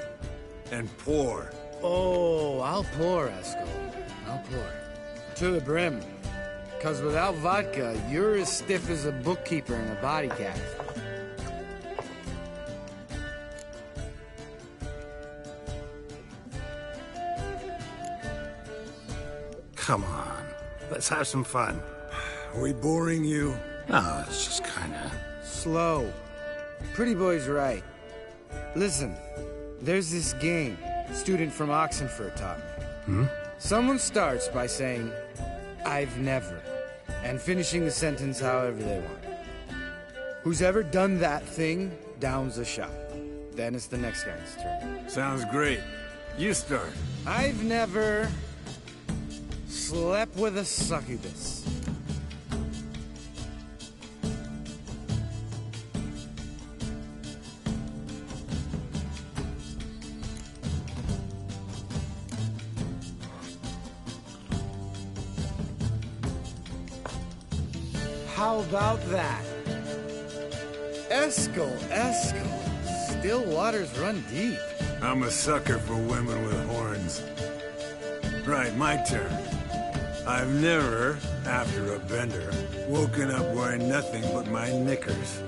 And pour. Oh, I'll pour, Eskel. I'll pour. To the brim. 'Cause without vodka, you're as stiff as a bookkeeper in a body cast. Come on. Let's have some fun. Are we boring you? No, it's just kinda... Slow. Pretty boy's right. Listen, there's this game student from Oxenford taught me. Someone starts by saying, I've never, and finishing the sentence however they want. Who's ever done that thing downs a shot. Then it's the next guy's turn. Sounds great. You start. I've never slept with a succubus. How about that? Eskel. Still waters run deep. I'm a sucker for women with horns. Right, my turn. I've never, after a bender, woken up wearing nothing but my knickers.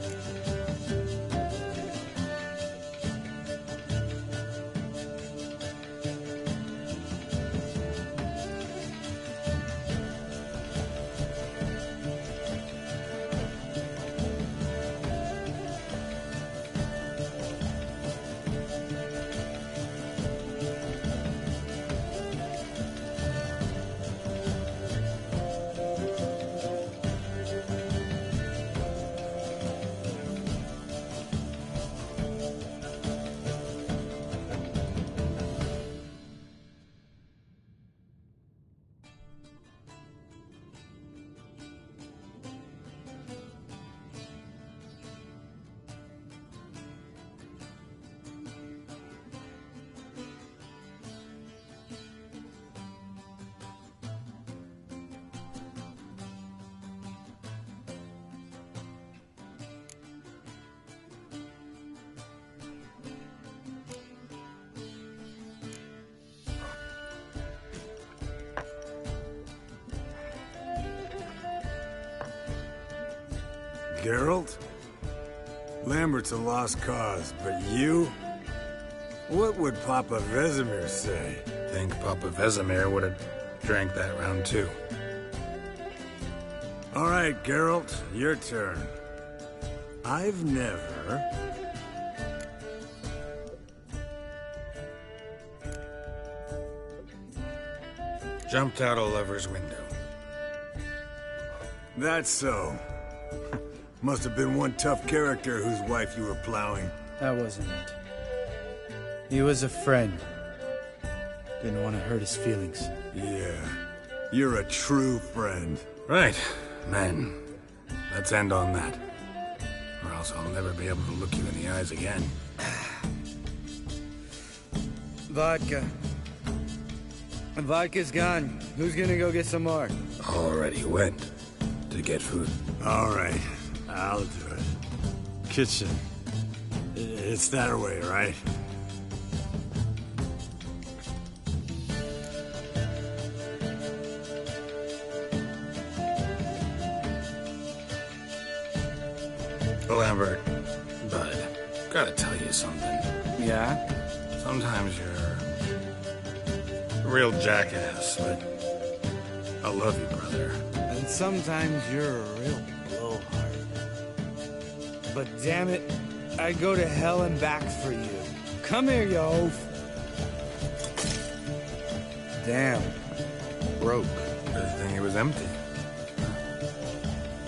Geralt? Lambert's a lost cause, but you? What would Papa Vesemir say? Think Papa Vesemir would have drank that round too. All right, Geralt, your turn. I've never... Jumped out a lover's window. That's so. Must have been one tough character whose wife you were plowing. That wasn't it. He was a friend. Didn't want to hurt his feelings. Yeah. You're a true friend. Right. Men. Let's end on that. Or else I'll never be able to look you in the eyes again. Vodka. Vodka's gone. Who's gonna go get some more? Already went to get food. All right. I'll do it. Kitchen. It's that way, right? Lambert, bud, gotta tell you something. Yeah? Sometimes you're a real jackass, but I love you, brother. And sometimes you're a real blowhard. But damn it, I'd go to hell and back for you. Come here, you oaf. Damn. Broke. Good thing it was empty.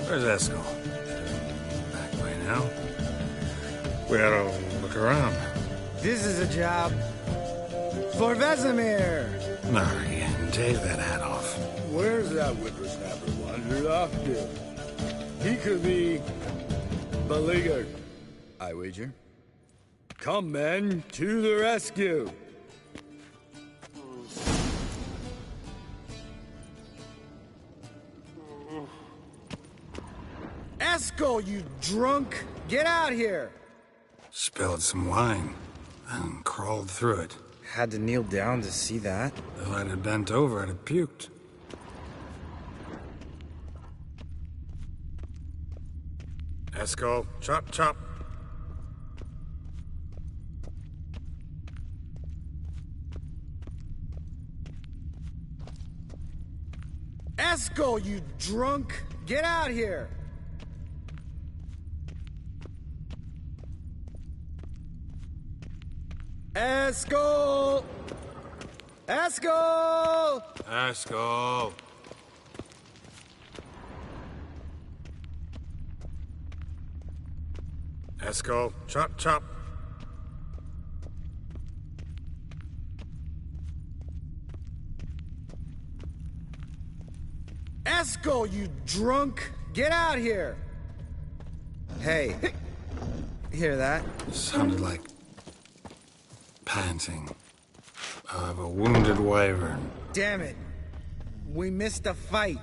Where's Eskel? Back by now? We ought to look around. This is a job for Vesemir. No, Ian, take that hat off. Where's that whippersnapper wandered off to? He could be beleaguered, I wager. Come, men, to the rescue! Eskel, you drunk! Get out here! Spilled some wine, and crawled through it. Had to kneel down to see that. If I'd have bent over, I'd have puked. Eskel, chop, chop. Eskel, you drunk! Get out here! Eskel! Eskel! Eskel! Eskel, chop, chop. Eskel, you drunk! Get out here! Hey, hear that? Sounded like panting of a wounded wyvern. Damn it! We missed a fight.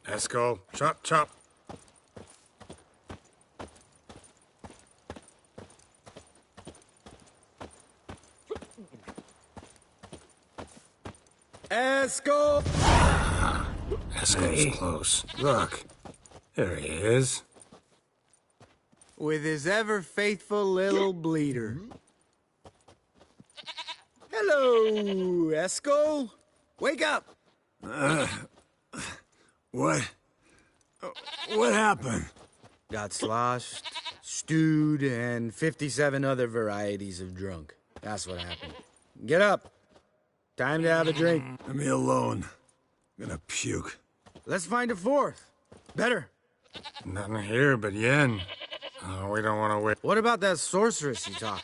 Eskel, chop, chop. Eskel! Eskel's close. Look, there he is. With his ever-faithful little bleeder. Hello, Eskel. Wake up! What? What happened? Got sloshed, stewed, and 57 other varieties of drunk. That's what happened. Get up. Time to have a drink. Leave me alone. I'm gonna puke. Let's find a fourth. Better. Nothing here but yen. Oh, we don't want to wait. What about that sorceress you talked?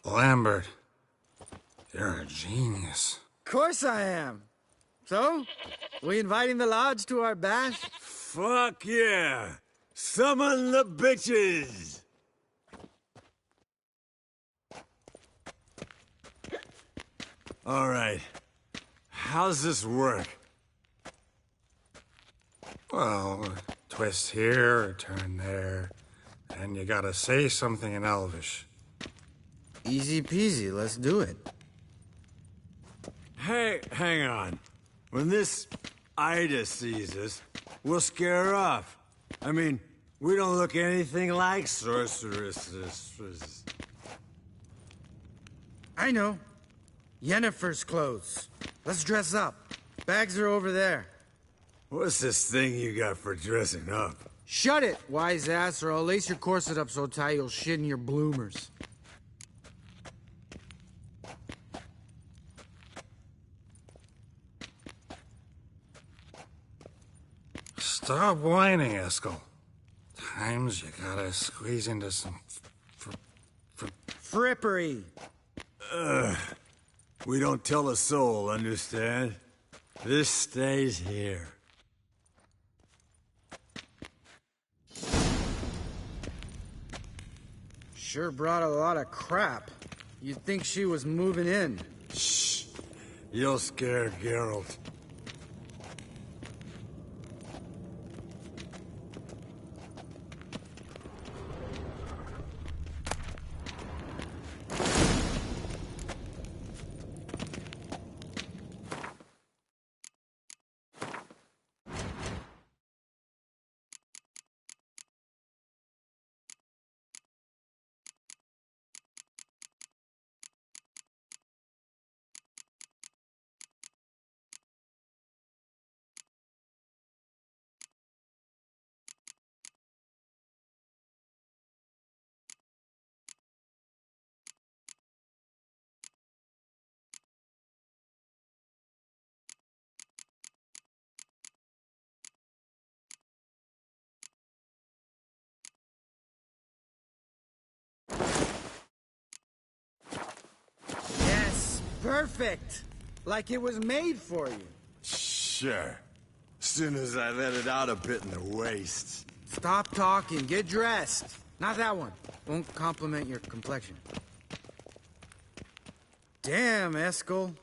Lambert, you're a genius. Of course I am. So, we inviting the lodge to our bash? Fuck yeah! Summon the bitches! All right. How's this work? Well, twist here, or turn there, and you gotta say something in Elvish. Easy peasy, let's do it. Hey, hang on. When this Ida sees us, we'll scare her off. I mean, we don't look anything like sorceresses. I know. Yennefer's clothes. Let's dress up. Bags are over there. What's this thing you got for dressing up? Shut it, wise ass, or I'll lace your corset up so tight you'll shit in your bloomers. Stop whining, Eskel. Times you gotta squeeze into some frippery. We don't tell a soul, understand? This stays here. Sure brought a lot of crap. You'd think she was moving in. Shh. You'll scare Geralt. Perfect! Like it was made for you. Sure. Soon as I let it out a bit in the waist. Stop talking, get dressed. Not that one. Won't compliment your complexion. Damn, Eskel.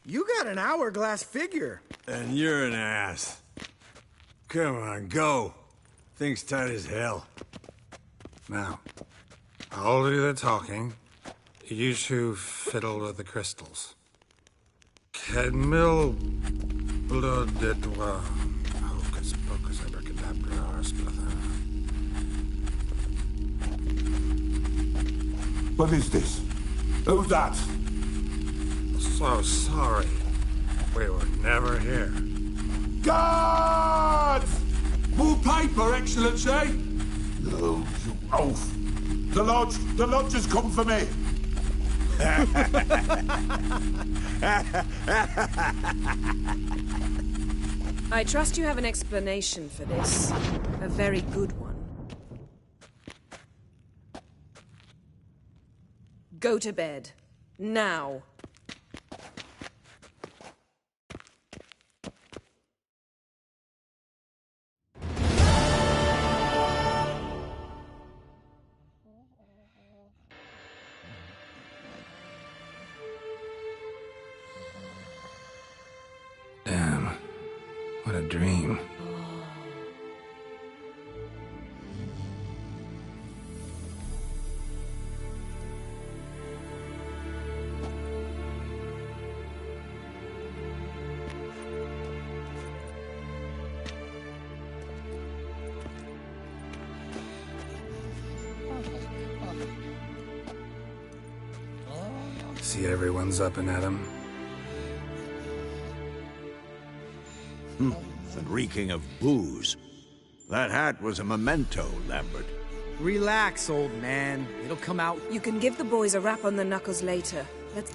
You got an hourglass figure. And you're an ass. Come on, go. Thing's tight as hell. Now, I'll do the talking. You two fiddle with the crystals. Cadmil blood de doigt. Hocus pocus abracadabra arsplatha. What is this? Who's that? So sorry. We were never here. Guards! More paper, Excellency! No, you oaf! The lodge has come for me! I trust you have an explanation for this. A very good one. Go to bed. Now. Damn. What a dream. See everyone's up and at 'em. And reeking of booze. That hat was a memento, Lambert. Relax, old man. It'll come out. You can give the boys a rap on the knuckles later. Let's...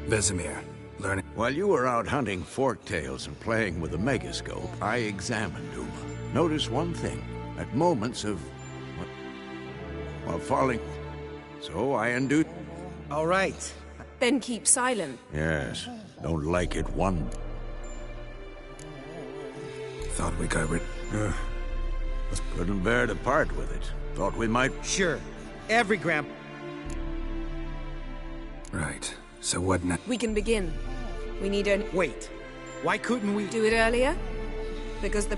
Vesemir, learning. While you were out hunting forktails and playing with a megascope, I examined Uma. Notice one thing. At moments of... while falling... So I undid... All right. Then keep silent. Yes. Don't like it one... Thought we got rid... Couldn't bear to part with it. Thought we might... Sure. Every grand... Right. So what now? We can begin. We need a... Wait. Why couldn't we... Do it earlier? Because the...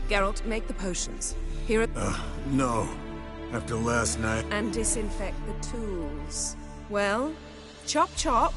Geralt, make the potions. Here are... No. After last night... And disinfect the tools. Well, chop chop.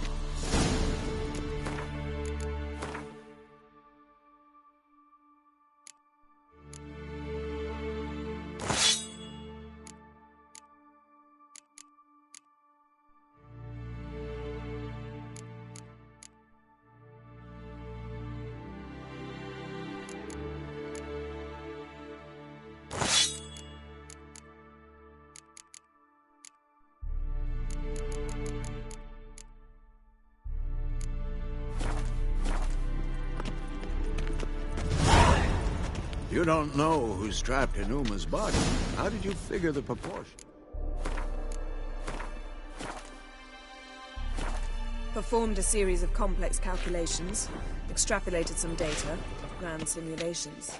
You don't know who's trapped in Uma's body. How did you figure the proportion? Performed a series of complex calculations, extrapolated some data, ran simulations.